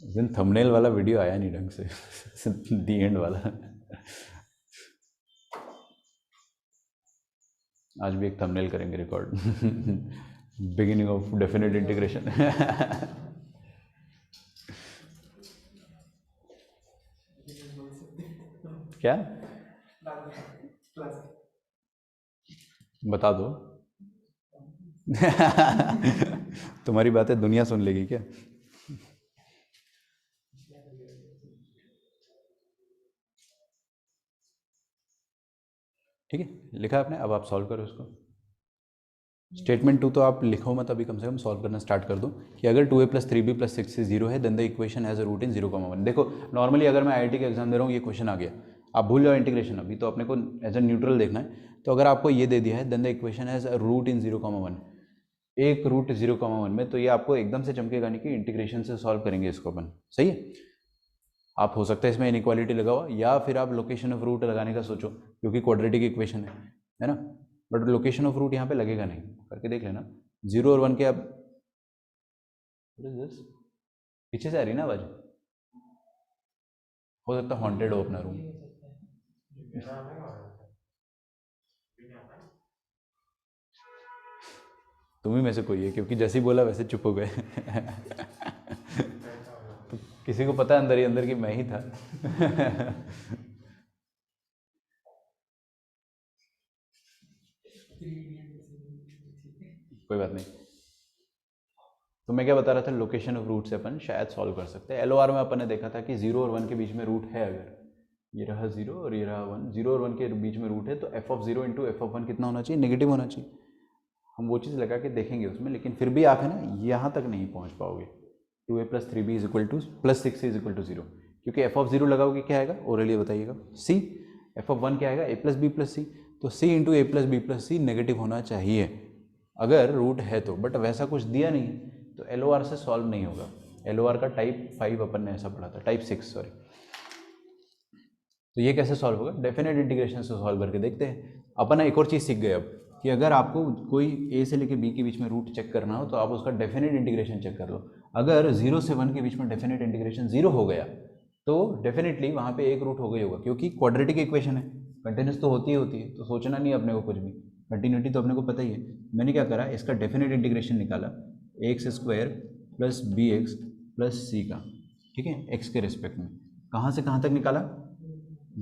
उस दिन थंबनेल वाला वीडियो आया नहीं ढंग से दी एंड वाला। आज भी एक थंबनेल करेंगे record beginning of definite integration. क्या बता दो। तुम्हारी बातें दुनिया सुन लेगी क्या? ठीक है, लिखा आपने, अब आप सॉल्व करो इसको। स्टेटमेंट 2 तो आप लिखो मत अभी, कम से कम सॉल्व करना स्टार्ट कर दो कि अगर 2a + 3b + 6 से 0 है then the equation has a root in 0,1। देखो नॉर्मली अगर मैं IIT का एग्जाम दे रहा हूँ, ये क्वेश्चन आ गया, आप भूल जाओ इंटीग्रेशन, अभी तो अपने को एज अ न्यूट्रल देखना है। तो अगर आपको ये दे दिया है then the equation has a root in 0,1, एक रूट 0,1 में, तो ये आपको एकदम से चमकेगा नहीं कि इंटीग्रेशन से सॉल्व करेंगे इसको अपन, सही है। आप हो सकता है इसमें इनइक्वालिटी लगाओ, या फिर आप लोकेशन ऑफ रूट लगाने का सोचो, क्योंकि क्वाड्रेटिक इक्वेशन है ना। बट लोकेशन ऑफ रूट यहाँ पे लगेगा नहीं, करके देख लेना। 0 और 1 के, अब पीछे से आ रही ना आवाज, हो सकता हॉन्टेड हो अपना रूम। तुम ही में से कोई है, क्योंकि जैसे ही बोला वैसे चुप हो गए। तो किसी को पता है अंदर ही अंदर कि मैं ही था। कोई बात नहीं। तो मैं क्या बता रहा था, लोकेशन ऑफ रूट से अपन शायद सॉल्व कर सकते हैं। LOR में अपन ने देखा था कि 0 और 1 के बीच में रूट है, अगर ये रहा 0 और ये रहा 1, 0 और 1 के बीच में रूट है, तो f(0) × f(1) कितना होना चाहिए, नेगेटिव होना चाहिए। हम वो चीज़ लगा के देखेंगे उसमें, लेकिन फिर भी आप है ना यहाँ तक नहीं पहुँच पाओगे। 2a + 3b + 6 = 0, क्योंकि f(0) लगाओगे क्या आएगा, ओरली बताइएगा, c, f(1) क्या आएगा, a + b + c, तो c × a + b + c negative होना चाहिए अगर रूट है तो, बट वैसा कुछ दिया नहीं, तो LOR से सॉल्व नहीं होगा। LOR का टाइप 5 अपन ने ऐसा पढ़ा था, टाइप 6 सॉरी। तो ये कैसे सॉल्व होगा, डेफिनेट इंटीग्रेशन से सॉल्व करके देखते हैं। अपन एक और चीज़ सीख गए अब, कि अगर आपको कोई a से लेके b के बीच में रूट चेक करना हो तो आप उसका डेफिनेट इंटीग्रेशन चेक कर लो। अगर 0 से 1 के बीच में डेफिनेट इंटीग्रेशन 0 हो गया तो डेफिनेटली वहाँ पे एक रूट हो गई होगा, क्योंकि क्वाड्रेटिक इक्वेशन है, कंटिन्यूस तो होती है, तो सोचना नहीं अपने को कुछ भी, कंटिन्यूटी तो अपने को पता ही है। मैंने क्या करा, इसका डेफिनेट इंटीग्रेशन निकाला, x² + bx + c का, ठीक है, x के रिस्पेक्ट में। कहाँ से कहाँ तक निकाला,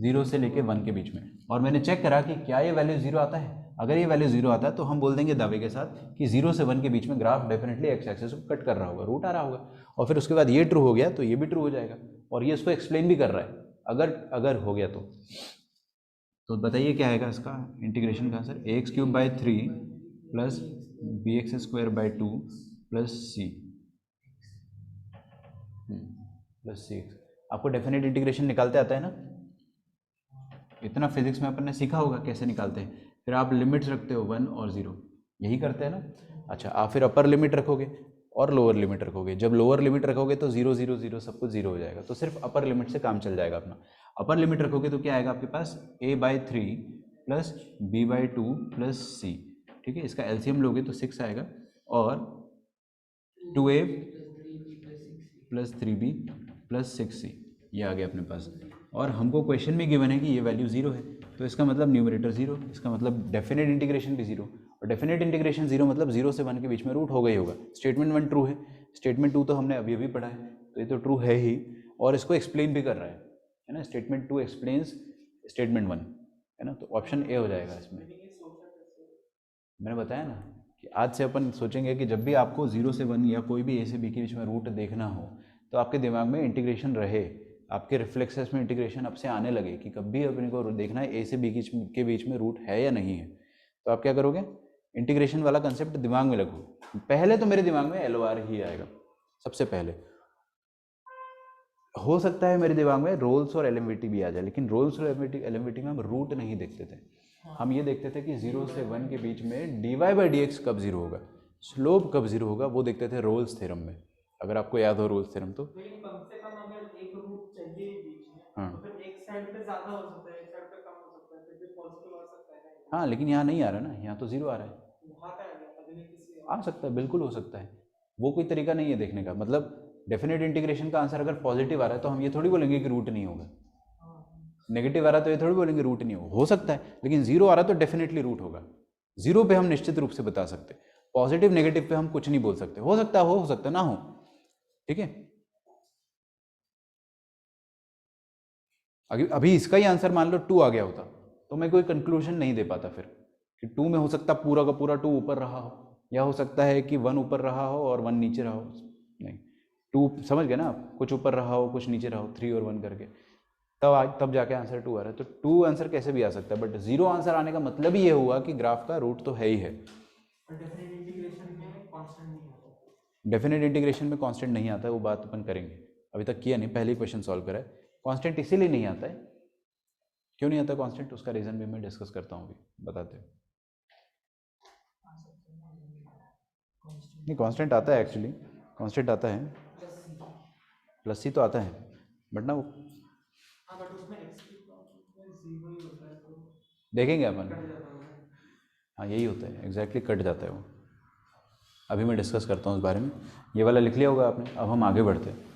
0 से लेके 1 के बीच में, और मैंने चेक करा कि क्या ये वैल्यू 0 आता है। अगर ये वैल्यू 0 आता है तो हम बोल देंगे दावे के साथ कि 0 से 1 के बीच में ग्राफ डेफिनेटली एक्स एक्सिस को कट कर रहा होगा, रूट आ रहा होगा। और फिर उसके बाद ये ट्रू हो गया तो ये भी ट्रू हो जाएगा, और ये इसको एक्सप्लेन भी कर रहा है, अगर हो गया तो बताइए क्या आएगा इसका इंटीग्रेशन का आंसर, ax³/3 + bx²/2 + c + 6। आपको डेफिनेट इंटीग्रेशन निकालते आता है ना, इतना फिजिक्स में अपन ने सीखा होगा कैसे निकालते हैं। फिर आप लिमिट्स रखते हो 1 और 0, यही करते हैं ना। अच्छा, आप फिर अपर लिमिट रखोगे और लोअर लिमिट रखोगे। जब लोअर लिमिट रखोगे तो 0 0 0 सब कुछ 0 हो जाएगा, तो सिर्फ अपर लिमिट से काम चल जाएगा अपना। अपर लिमिट रखोगे तो क्या आएगा आपके पास, a/3 + b/2 + c, ठीक है। इसका LCM लोगे तो 6 आएगा, और 2a + 3b + 6c, ये आ गया अपने पास। और हमको क्वेश्चन में गिवन है कि ये वैल्यू 0 है, तो इसका मतलब न्यूमरेटर 0, इसका मतलब डेफिनेट इंटीग्रेशन भी 0, और डेफिनेट इंटीग्रेशन 0 मतलब 0 से 1 के बीच में रूट हो गई होगा। स्टेटमेंट 1 ट्रू है, स्टेटमेंट 2 तो हमने अभी अभी पढ़ा है, तो ये तो ट्रू है ही, और इसको एक्सप्लेन भी कर रहा है ना। स्टेटमेंट 2 एक्सप्लेन्स स्टेटमेंट 1, है ना, तो ऑप्शन ए हो जाएगा इसमें। मैंने बताया ना कि आज से अपन सोचेंगे कि जब भी आपको 0 से 1 या कोई भी a से b के बीच में रूट देखना हो तो आपके दिमाग में इंटीग्रेशन रहे, आपके रिफ्लेक्सेस में इंटीग्रेशन अब से आने लगे कि कभी अपने को देखना है a से b के बीच में रूट है या नहीं है, तो आप क्या करोगे, इंटीग्रेशन वाला कंसेप्ट दिमाग में रखो। पहले तो मेरे दिमाग में LOR ही आएगा सबसे पहले। हो सकता है मेरे दिमाग में रोल्स और LMVT भी आ जाए, लेकिन रोल्स और LMVT में हम रूट नहीं देखते थे। हम ये देखते थे कि 0 से 1 के बीच में dy/dx कब 0 होगा, स्लोप कब 0 होगा, वो देखते थे रोल्स थ्योरम में। अगर आपको याद हो रोल्स थ्योरम तो। लेकिन कम से कम अगर एक रूट चाहिए बीच में, हाँ तो फिर एक साइड पे ज्यादा हो सकता है, एक साइड पे कम हो सकता है, फिर भी पॉजिटिव आ सकता है ना। हाँ, लेकिन यहाँ नहीं आ रहा ना, यहाँ तो 0 आ रहा है। वहाँ पे आ गया, अगले किसी आ सकता है, बिल्कुल हो सकता है। वो कोई तरीका नहीं है देखने का। मतलब डेफिनेट इंटीग्रेशन का आंसर अगर पॉजिटिव आ रहा है तो हम ये थोड़ी बोलेंगे कि रूट नहीं होगा। नेगेटिव आ रहा है तो ये थोड़ी बोलेंगे रूट नहीं होगा। हो सकता है, लेकिन 0 आ रहा है तो डेफिनेटली रूट होगा। 0 पे हम निश्चित रूप से बता सकते, पॉजिटिव नेगेटिव पे हम कुछ नहीं बोल सकते। हो सकता हो सकता ना हो, ठीक है। अभी इसका ही आंसर मान लो 2 आ गया होता तो मैं कोई कंक्लूजन नहीं दे पाता फिर कि 2 में हो सकता पूरा का पूरा 2 ऊपर रहा हो, या हो सकता है कि 1 ऊपर रहा हो और 1 नीचे रहा हो। नहीं, 2 समझ गए ना आप, कुछ ऊपर रहा हो कुछ नीचे रहा हो, 3 और 1 करके, तब जाके आंसर 2 आ रहा है। तो 2 आंसर कैसे भी आ सकता है, बट 0 आंसर आने का मतलब ही ये हुआ कि ग्राफ का रूट तो है ही है। डेफिनेट इंटीग्रेशन में कांस्टेंट नहीं आता। डेफिनेट इंटीग्रेशन में कांस्टेंट नहीं आता है, वो बात अपन करेंगे। अभी तक किया नहीं, पहले ही क्वेश्चन सॉल्व करा है। कांस्टेंट इसीलिए नहीं आता है, क्यों नहीं आता कांस्टेंट, उसका रीज़न भी मैं डिस्कस करता हूँ अभी, बताते हैं। नहीं, कांस्टेंट आता है एक्चुअली, कांस्टेंट आता है, प्लस सी तो आता है, बट ना वो हाँ, बट उसमें x की प्लॉट में 0 ही होता है तो देखेंगे अपन। कट जाता है। हाँ, यही होता है एग्जैक्टली, कट जाता है वो। अभी मैं डिस्कस करता हूँ इस बारे में। ये वाला लिख लिया होगा आपने, अब हम आगे बढ़ते हैं।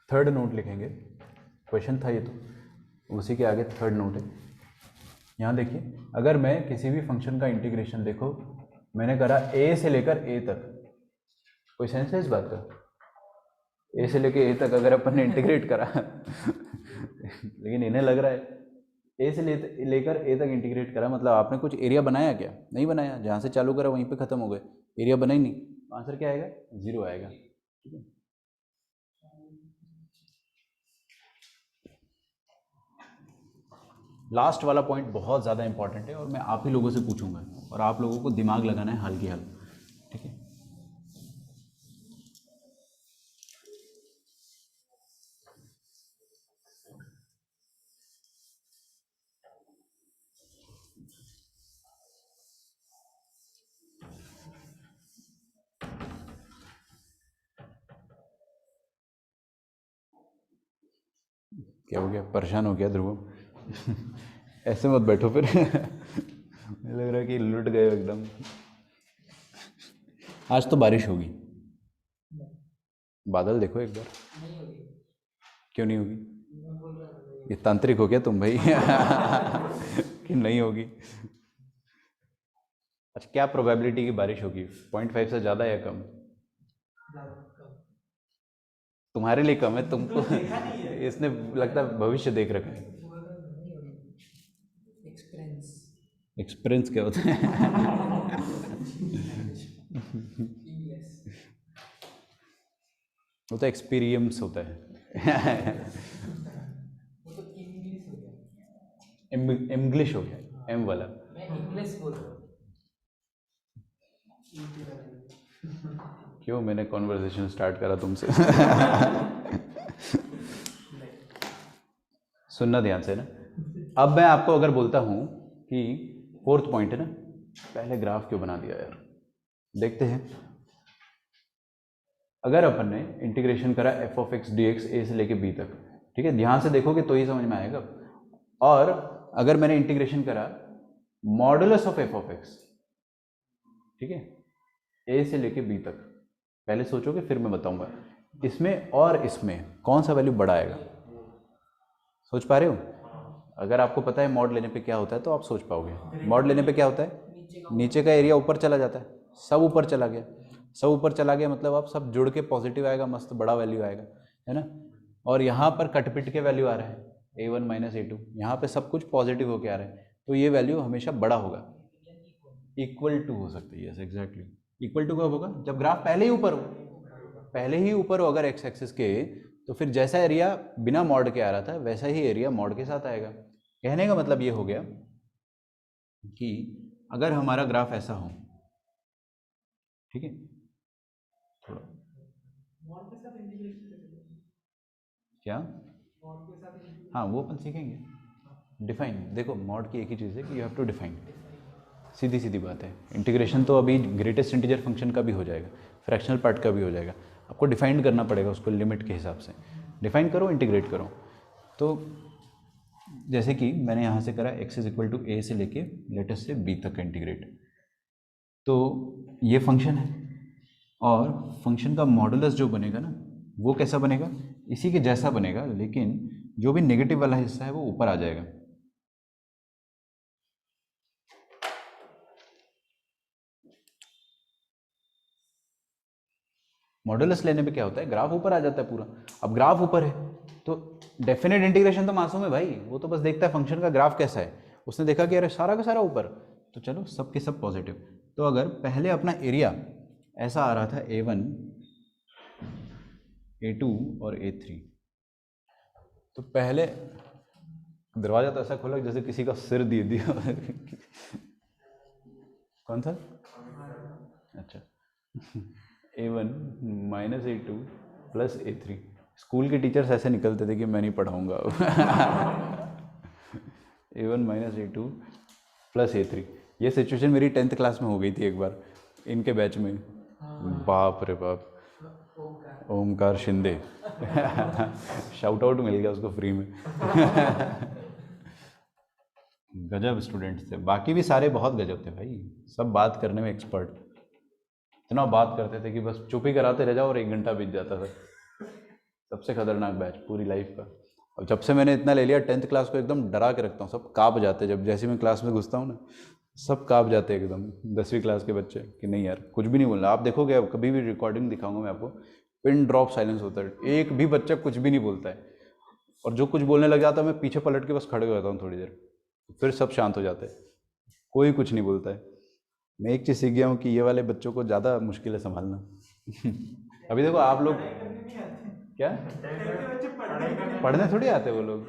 थर्ड नोट लिखेंगे, क्वेश्चन था ये तो, उसी के आगे थर्ड नोट है। यहाँ देखिए, अगर मैं किसी भी फंक्शन का इंटीग्रेशन, देखो मैंने करा a से लेकर a तक, कोई सेंस है इस बात का? a से लेकर a तक अगर अपन ने इंटीग्रेट करा लेकिन इन्हें लग रहा है a से लेकर a तक इंटीग्रेट करा, मतलब आपने कुछ एरिया बनाया क्या? नहीं बनाया, जहाँ से चालू करा वहीं पे खत्म हो गए, एरिया बना ही नहीं। आंसर क्या आएगा? 0 आएगा, ठीक है। लास्ट वाला पॉइंट बहुत ज़्यादा इंपॉर्टेंट है और मैं आप ही लोगों से पूछूंगा और आप लोगों को दिमाग लगाना है हाल की हाल, ठीक है। क्या हो गया, परेशान हो गया ध्रुव? ऐसे मत बैठो फिर मुझे लग रहा है कि लुट गए एकदम। आज तो बारिश होगी, बादल देखो एक बार। नहीं होगी, क्यों नहीं होगी? मैं बोल रहा था ये तांत्रिक हो गया तुम भाई कि नहीं होगी? अच्छा, क्या प्रोबेबिलिटी की बारिश होगी? 0.5 से ज़्यादा या कम? तुम्हारे लिए कम है, तुमको इसने लगता है भविष्य देख रखा है। एक्सपीरियंस। एक्सपीरियंस क्या होता है? वो तो एक्सपीरियंस होता है। वो तो इंग्लिश हो गया, इंग्लिश हो गया, एम वाला। मैं इंग्लिश बोल रहा हूँ। क्यों, मैंने कॉन्वर्सेशन स्टार्ट करा तुमसे? सुनना ध्यान से ना। अब मैं आपको अगर बोलता हूँ कि 4th पॉइंट है ना, पहले ग्राफ क्यों बना दिया यार, देखते हैं। अगर अपन ने इंटीग्रेशन करा f of x dx a से लेके b तक, ठीक है, ध्यान से देखोगे तो ही समझ में आएगा। और अगर मैंने इंटीग्रेशन करा modulus of f of x, ठीक है, a से लेके b तक, पहले सोचोगे फिर मैं बताऊंगा। इसमें और इसमें कौन सा वैल्यू बड़ा आएगा? सोच पा रहे हो? अगर आपको पता है मॉड लेने पे क्या होता है तो आप सोच पाओगे। मॉड लेने पे क्या होता है? नीचे का एरिया ऊपर चला जाता है, सब ऊपर चला गया, सब ऊपर चला गया मतलब अब सब जुड़ के पॉजिटिव आएगा, मस्त बड़ा वैल्यू आएगा, है ना। और यहाँ पर कटपिट के वैल्यू आ रहा है a1 - a2, यहाँ पे सब कुछ पॉजिटिव होके आ रहा है, तो ये वैल्यू हमेशा बड़ा होगा। इक्वल टू हो सकता है, यस एग्जैक्टली। इक्वल टू कब होगा? जब ग्राफ पहले ही ऊपर हो, पहले ही ऊपर हो अगर एक्स एक्सिस के, तो फिर जैसा एरिया बिना मॉड के आ रहा था वैसा ही एरिया मॉड के साथ आएगा। कहने का मतलब ये हो गया कि अगर हमारा ग्राफ ऐसा हो, ठीक है, थोड़ा मॉड के साथ इंटीग्रेशन कैसे करेंगे? क्या, मॉड के साथ इंटीग्रेशन हाँ वो अपन सीखेंगे। डिफाइन, देखो मॉड की एक ही चीज़ है कि यू हैव टू डिफाइन, सीधी सीधी बात है। इंटीग्रेशन तो अभी ग्रेटेस्ट इंटीजर फंक्शन का भी हो जाएगा, फ्रैक्शनल पार्ट का भी हो जाएगा, आपको डिफाइन करना पड़ेगा उसको लिमिट के हिसाब से। डिफाइन करो, इंटीग्रेट करो। तो जैसे कि मैंने यहाँ से करा x is equal to A से लेके लेटेस्ट से b तक का इंटीग्रेट, तो ये फंक्शन है और फंक्शन का मॉडुलस जो बनेगा ना वो कैसा बनेगा, इसी के जैसा बनेगा, लेकिन जो भी नेगेटिव वाला हिस्सा है वो ऊपर आ जाएगा। मॉडुलस लेने पे क्या होता है, ग्राफ ऊपर आ जाता है पूरा। अब ग्राफ ऊपर है तो डेफिनेट इंटीग्रेशन तो मासूम है भाई, वो तो बस देखता है फंक्शन का ग्राफ कैसा है, उसने देखा कि अरे सारा का सारा ऊपर, तो चलो सब के सब पॉजिटिव। तो अगर पहले अपना एरिया ऐसा आ रहा था A1, A2 और A3, तो पहले दरवाजा तो ऐसा खोला जैसे किसी का सिर दे दिया कौन था? अच्छा A1 minus A2 plus A3। School के टीचर्स ऐसे निकलते थे कि मैं नहीं पढ़ाऊँगा A1 minus A2 plus A3। ये सिचुएशन मेरी 10th क्लास में हो गई थी एक बार इनके बैच में। बाप रे बाप, ओमकार शिंदे शाउट आउट मिल गया उसको फ्री में गजब स्टूडेंट्स थे, बाकी भी सारे बहुत गजब थे भाई, सब बात करने में एक्सपर्ट, इतना बात करते थे कि बस चुप ही कराते रह जाओ और 1 घंटा बीत जाता था। सबसे खतरनाक बैच पूरी लाइफ का। और जब से मैंने इतना ले लिया 10th क्लास को एकदम डरा के रखता हूँ, सब काँप जाते, जब जैसे मैं क्लास में घुसता हूँ ना सब काँप जाते एकदम। 10वीं क्लास के बच्चे कि नहीं यार कुछ भी नहीं बोलना। आप देखोगे, अब कभी भी रिकॉर्डिंग दिखाऊंगा मैं आपको, पिन ड्रॉप साइलेंस होता है, एक भी बच्चा कुछ भी नहीं बोलता है, और जो कुछ बोलने लग जाता है मैं पीछे पलट के बस खड़े हो जाता हूँ थोड़ी देर, फिर सब शांत हो जाते हैं, कोई कुछ नहीं बोलता है। मैं एक चीज़ सीख गया हूँ कि ये वाले बच्चों को ज़्यादा मुश्किल है संभालना अभी देखो आप लोग क्या पढ़ने थोड़ी आते वो लोग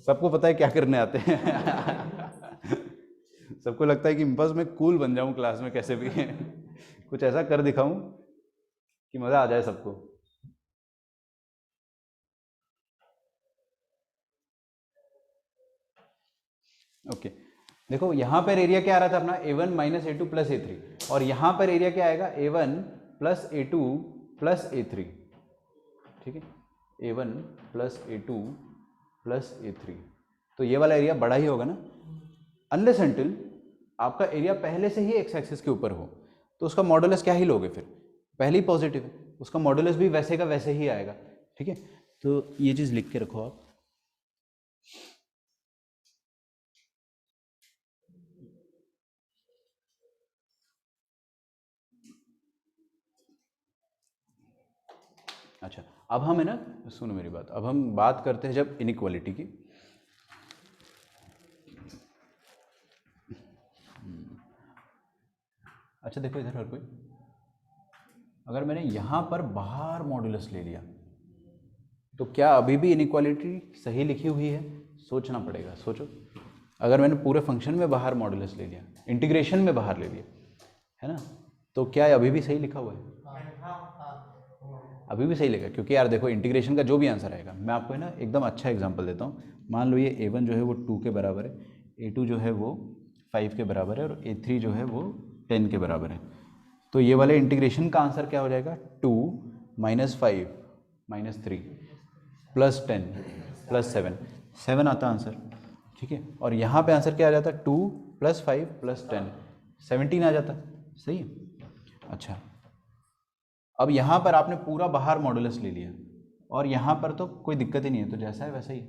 सबको पता है क्या करने आते हैं सबको लगता है कि बस मैं कूल बन जाऊं क्लास में कैसे भी कुछ ऐसा कर दिखाऊं कि मज़ा आ जाए सबको। ओके देखो यहाँ पर एरिया क्या आ रहा था अपना A1 minus A2 plus A3, और यहाँ पर एरिया क्या आएगा A1 plus A2 plus A3, ठीक है, A1 plus A2 plus A3, तो ये वाला एरिया बड़ा ही होगा ना, अनलेस अनटिल आपका एरिया पहले से ही एक्स एक्सिस के ऊपर हो, तो उसका मॉडुलस क्या ही लोगे, फिर पहले ही पॉजिटिव है, उसका मॉडुलस भी वैसे का वैसे ही आएगा, ठीक है। तो ये चीज़ लिख के रखो आप। अच्छा अब हम है ना, सुनो मेरी बात, अब हम बात करते हैं जब इनइक्वालिटी की। अच्छा देखो इधर हर कोई, अगर मैंने यहाँ पर बाहर मॉडुलस ले लिया तो क्या अभी भी इनइक्वालिटी सही लिखी हुई है? सोचना पड़ेगा, सोचो। अगर मैंने पूरे फंक्शन में बाहर मॉडुलस ले लिया, इंटीग्रेशन में बाहर ले लिया, है ना, तो क्या अभी भी सही लिखा हुआ है? अभी भी सही लिखा, क्योंकि यार देखो इंटीग्रेशन का जो भी आंसर आएगा, मैं आपको है ना एकदम अच्छा एग्जांपल देता हूँ। मान लो ये A1 जो है वो 2 के बराबर है, A2 जो है वो 5 के बराबर है, और A3 जो है वो 10 के बराबर है। तो ये वाले इंटीग्रेशन का आंसर क्या हो जाएगा? 2 माइनस 5 माइनस 3 प्लस 10 प्लस 7 आता आंसर, ठीक है। और यहाँ पे आंसर क्या आ जाता? 2 प्लस 5 प्लस 10 17 आ जाता, सही है। अच्छा अब यहाँ पर आपने पूरा बाहर मॉडुलस ले लिया, और यहाँ पर तो कोई दिक्कत ही नहीं है, तो जैसा है वैसा ही,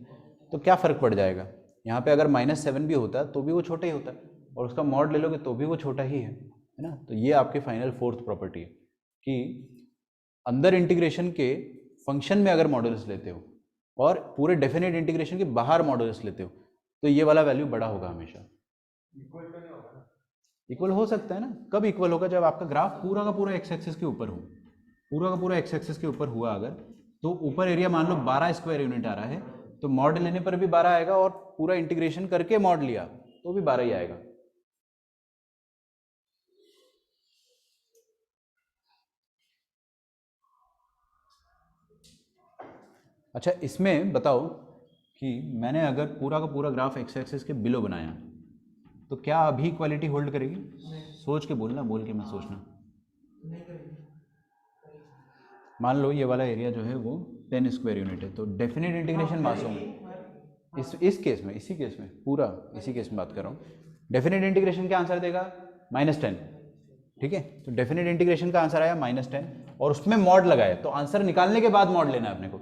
तो क्या फ़र्क पड़ जाएगा? यहाँ पे अगर -7 भी होता तो भी वो छोटा ही होता, और उसका मॉड ले लोगे तो भी वो छोटा ही है ना। तो ये आपकी फाइनल 4th प्रॉपर्टी है कि अंदर इंटीग्रेशन के फंक्शन में अगर मॉडुलस लेते हो और पूरे डेफिनेट इंटीग्रेशन के बाहर मॉडुलस लेते हो, तो ये वाला वैल्यू बड़ा होगा हमेशा। इक्वल हो सकता है ना, कब इक्वल होगा? जब आपका ग्राफ पूरा का पूरा एक्स एक्सिस के ऊपर हो, पूरा का पूरा एक्स एक्सिस के ऊपर हुआ अगर, तो ऊपर एरिया मान लो 12 स्क्वायर यूनिट आ रहा है, तो मॉड लेने पर भी 12 आएगा, और पूरा इंटीग्रेशन करके मॉड लिया तो भी 12 ही आएगा। अच्छा, इसमें बताओ कि मैंने अगर पूरा का पूरा ग्राफ एक्स एक्सिस के बिलो बनाया तो क्या अभी इक्वालिटी होल्ड करेगी? सोच के बोलना, बोल के मत सोचना। मान लो ये वाला एरिया जो है वो 10 स्क्वायर यूनिट है, तो डेफिनेट इंटीग्रेशन मास होंगे इस केस में, इसी केस में, पूरा इसी केस में बात कर रहा हूँ। डेफिनेट इंटीग्रेशन क्या आंसर देगा? -10। ठीक है, तो डेफिनेट इंटीग्रेशन का आंसर आया -10, और उसमें मॉड लगाया, तो आंसर निकालने के बाद मॉड लेना है अपने को,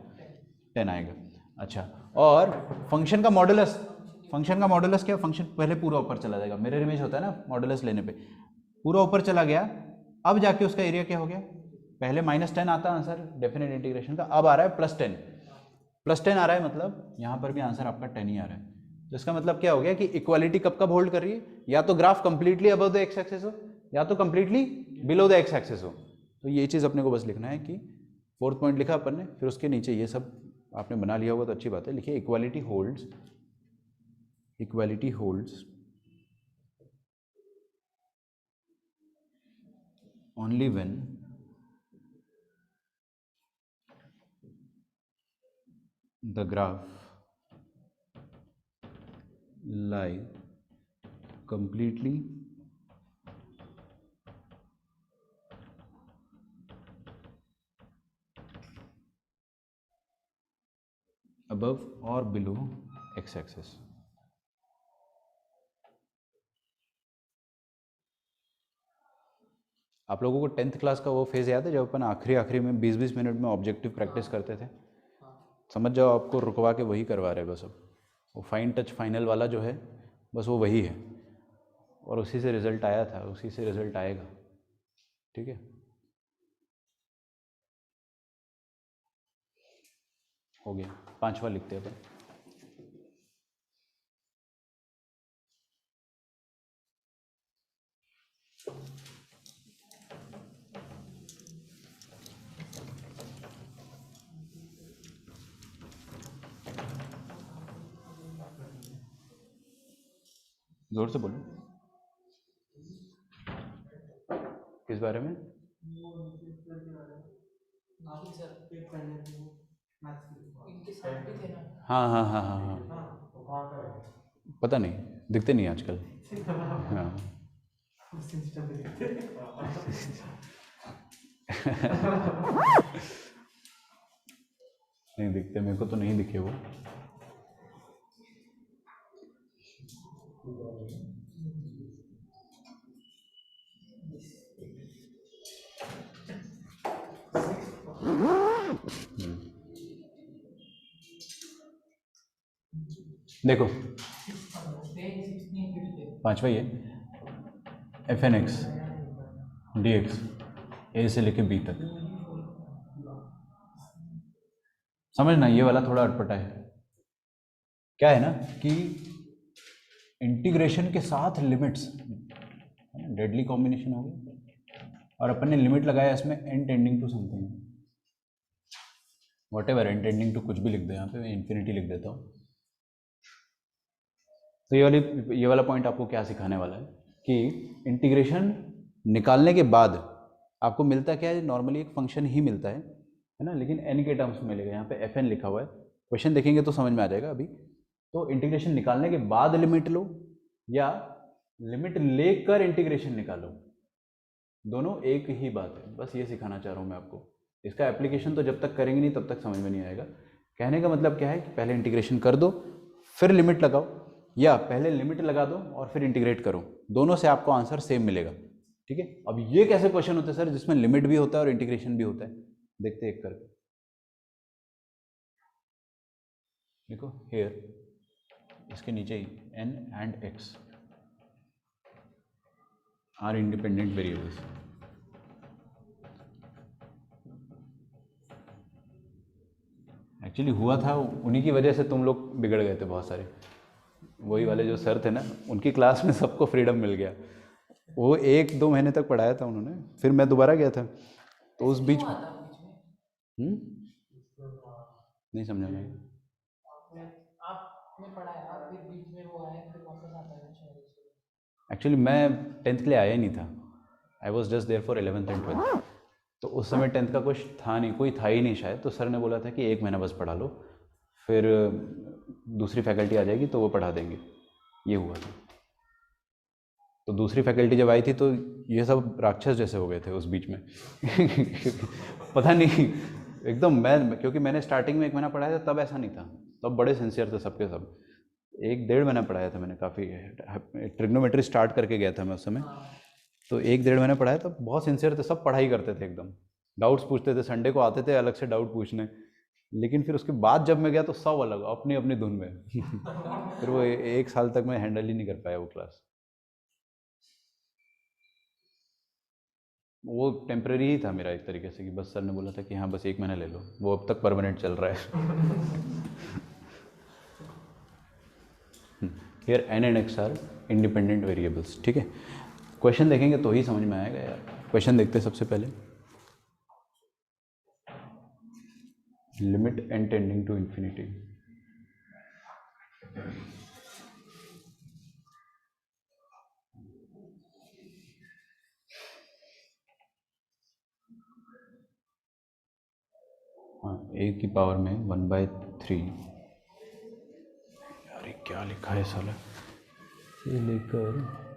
10 आएगा। अच्छा, और फंक्शन का मॉडुलस, फंक्शन का मॉडुलस क्या? फंक्शन पहले पूरा ऊपर चला जाएगा, मिरर इमेज होता है ना मॉडुलस लेने पे, पूरा ऊपर चला गया, अब जाके उसका एरिया क्या हो गया? पहले -10 आता आंसर डेफिनेट इंटीग्रेशन का, अब आ रहा है +10, +10 आ रहा है, मतलब यहाँ पर भी आंसर आपका 10 ही आ रहा है। तो इसका मतलब क्या हो गया कि इक्वालिटी कब कब होल्ड कर रही है? या तो graph completely above the X axis हो, या तो completely below the X axis हो। तो ये चीज़ अपने को बस लिखना है कि 4th पॉइंट लिखा अपन ने, फिर उसके नीचे ये सब आपने बना लिया होगा तो अच्छी बात है। लिखिए equality holds, equality holds only when the graph lie completely above or below x-axis। आप लोगों को 10th क्लास का वो फेज़ याद है जब अपन आखिरी आखिरी में 20-20 मिनट में ऑब्जेक्टिव प्रैक्टिस करते थे? समझ जाओ, आपको रुकवा के वही करवा रहे बस। अब वो फाइन टच फाइनल वाला जो है बस वो वही है, और उसी से रिजल्ट आया था, उसी से रिजल्ट आएगा। ठीक है, हो गया। 5वां लिखते हैं अपन। जोर से बोलो, किस बारे में? हाँ हाँ हाँ हाँ हाँ, पता नहीं, दिखते नहीं आजकल। हाँ नहीं दिखते, मेरे को तो नहीं दिखे वो। देखो 5वां ये fn(x) dx a से लेके b तक। समझना, ये वाला थोड़ा अटपटा है। क्या है ना कि इंटीग्रेशन के साथ लिमिट्स, डेडली कॉम्बिनेशन हो गया, और अपन ने लिमिट लगाया इसमें n tending to something, whatever n tending to कुछ भी लिख दे, यहाँ पे मैं इन्फिनिटी लिख देता हूँ। तो ये वाला पॉइंट आपको क्या सिखाने वाला है कि इंटीग्रेशन निकालने के बाद आपको मिलता क्या है? नॉर्मली एक फंक्शन ही मिलता है ना, लेकिन n के टर्म्स में मिलेगा। यहाँ पे fn लिखा हुआ है, क्वेश्चन देखेंगे तो समझ में आ जाएगा अभी। तो इंटीग्रेशन निकालने के बाद लिमिट लो या लिमिट लेकर इंटीग्रेशन निकालो, दोनों एक ही बात है। बस ये सिखाना चाह रहा हूँ मैं आपको। इसका एप्लीकेशन तो जब तक करेंगे नहीं तब तक समझ में नहीं आएगा। कहने का मतलब क्या है कि पहले इंटीग्रेशन कर दो फिर लिमिट लगाओ, या पहले लिमिट लगा दो और फिर इंटीग्रेट करो, दोनों से आपको आंसर सेम मिलेगा। ठीक है, अब ये कैसे क्वेश्चन होते हैं सर जिसमें लिमिट भी होता है और इंटीग्रेशन भी होता है? देखते हैं एक करके। देखो हेयर, इसके नीचे ही n and x are independent variables. Actually हुआ था उन्हीं की वजह से तुम लोग बिगड़ गए थे बहुत सारे। वही वाले जो सर थे ना, उनकी क्लास में सबको फ्रीडम मिल गया, वो 1-2 महीने तक पढ़ाया था उन्होंने, फिर मैं दोबारा गया था तो उस बीच क्यों आता है बीच में? नहीं समझा मैं। आपने पढ़ाया फिर बीच में वो आया फिर वापस आता है शायद उसको। एक्चुअली मैं 10th के लिए आया ही नहीं था, I was just there for 11th and 12th। तो उस समय 10th का कुछ था नहीं, कोई था ही नहीं शायद, तो सर ने बोला था कि 1 महीना बस पढ़ा लो, फिर दूसरी फैकल्टी आ जाएगी तो वो पढ़ा देंगे, ये हुआ था। तो दूसरी फैकल्टी जब आई थी तो ये सब राक्षस जैसे हो गए थे उस बीच में पता नहीं एकदम, मैं क्योंकि मैंने स्टार्टिंग में 1 महीना पढ़ाया था तब ऐसा नहीं था, तब बड़े सिंसियर थे सबके सब। 1-1.5 महीना पढ़ाया था मैंने, काफ़ी ट्रिग्नोमेट्री स्टार्ट करके गया था मैं उस समय। तो 1-1.5 महीना पढ़ाया तो बहुत सिंसियर थे सब, पढ़ाई करते थे एकदम, डाउट्स पूछते थे, संडे को आते थे अलग से डाउट पूछने। लेकिन फिर उसके बाद जब मैं गया तो सब अलग अपनी अपनी धुन में फिर वो 1 साल तक मैं हैंडल ही नहीं कर पाया वो क्लास। वो टेम्परेरी ही था मेरा एक तरीके से, कि बस सर ने बोला था कि हाँ बस 1 महीना ले लो, वो अब तक परमानेंट चल रहा है here n and x are independent variables, ठीक है। क्वेश्चन देखेंगे तो ही समझ में आएगा यार। क्वेश्चन देखते हैं सबसे पहले, limit n tending to infinity. हाँ, a की पावर में 1/3, अरे क्या लिखा है साला, से लेकर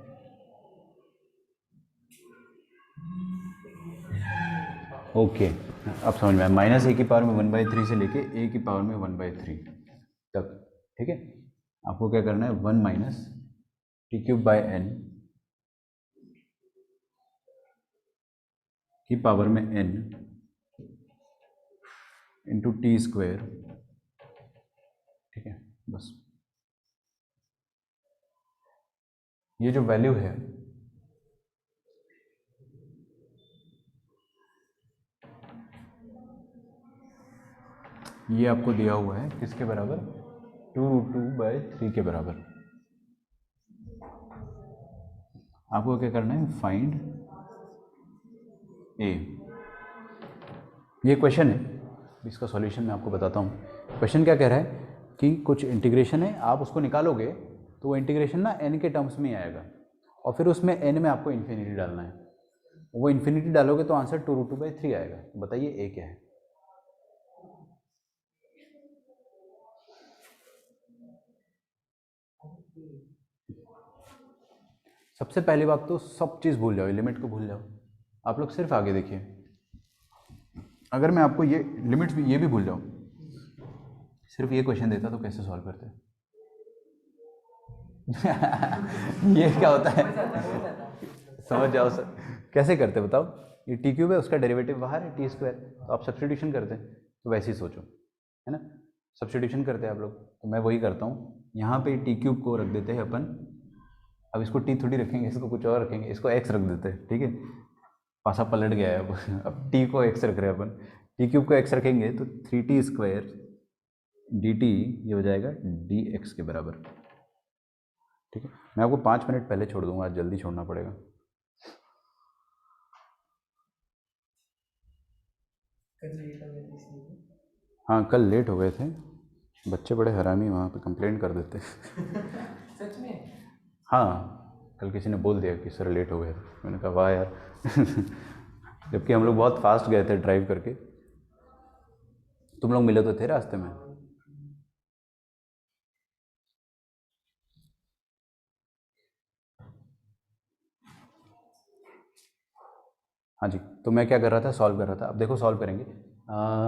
ओके अब समझ में आया, -a की पावर में 1/3 से लेके a की पावर में 1/3 तक, ठीक है। आपको क्या करना है, 1 माइनस t³/n की पावर में n इंटू t², ठीक है। बस ये जो वैल्यू है ये आपको दिया हुआ है किसके बराबर, 2√2/3 के बराबर। आपको क्या करना है, फाइंड a। ये क्वेश्चन है, इसका सॉल्यूशन मैं आपको बताता हूँ। क्वेश्चन क्या कह रहा है कि कुछ इंटीग्रेशन है, आप उसको निकालोगे तो वो इंटीग्रेशन ना n के टर्म्स में ही आएगा, और फिर उसमें n में आपको इन्फिनिटी डालना है। वो इन्फिनिटी डालोगे तो आंसर 2√2/3 आएगा। बताइए a क्या है। सबसे पहली बात तो सब चीज़ भूल जाओ, लिमिट को भूल जाओ, आप लोग सिर्फ आगे देखिए। अगर मैं आपको ये लिमिट्स भी, ये भी भूल जाओ, सिर्फ ये क्वेश्चन देता तो कैसे सॉल्व करते ये क्या होता है समझ जाओ सर, कैसे करते बताओ। ये t³ है, उसका डेरिवेटिव बाहर है t², तो आप सब्सटीट्यूशन करते हैं, तो वैसे ही सोचो, है ना, सब्सटीट्यूशन करते हैं आप लोग। तो मैं वही करता हूँ, यहाँ पे t³ को रख देते हैं अपन, अब इसको t थोड़ी रखेंगे, इसको कुछ और रखेंगे, इसको x रख देते हैं, ठीक है। पासा पलट गया है अब t को x रख रहे हैं अपन, t³ को x रखेंगे तो 3t² dt ये हो जाएगा dx के बराबर, ठीक है। मैं आपको 5 मिनट पहले छोड़ दूंगा, आज जल्दी छोड़ना पड़ेगा। हाँ कल लेट हो गए थे, बच्चे बड़े हरामी वहाँ पे कंप्लेंट कर देते सच में? हाँ कल किसी ने बोल दिया कि सर लेट हो गए थे, मैंने कहा वाह यार जबकि हम लोग बहुत फास्ट गए थे ड्राइव करके, तुम लोग मिले तो थे रास्ते में। हाँ जी, तो मैं क्या कर रहा था, सॉल्व कर रहा था। अब देखो सॉल्व करेंगे,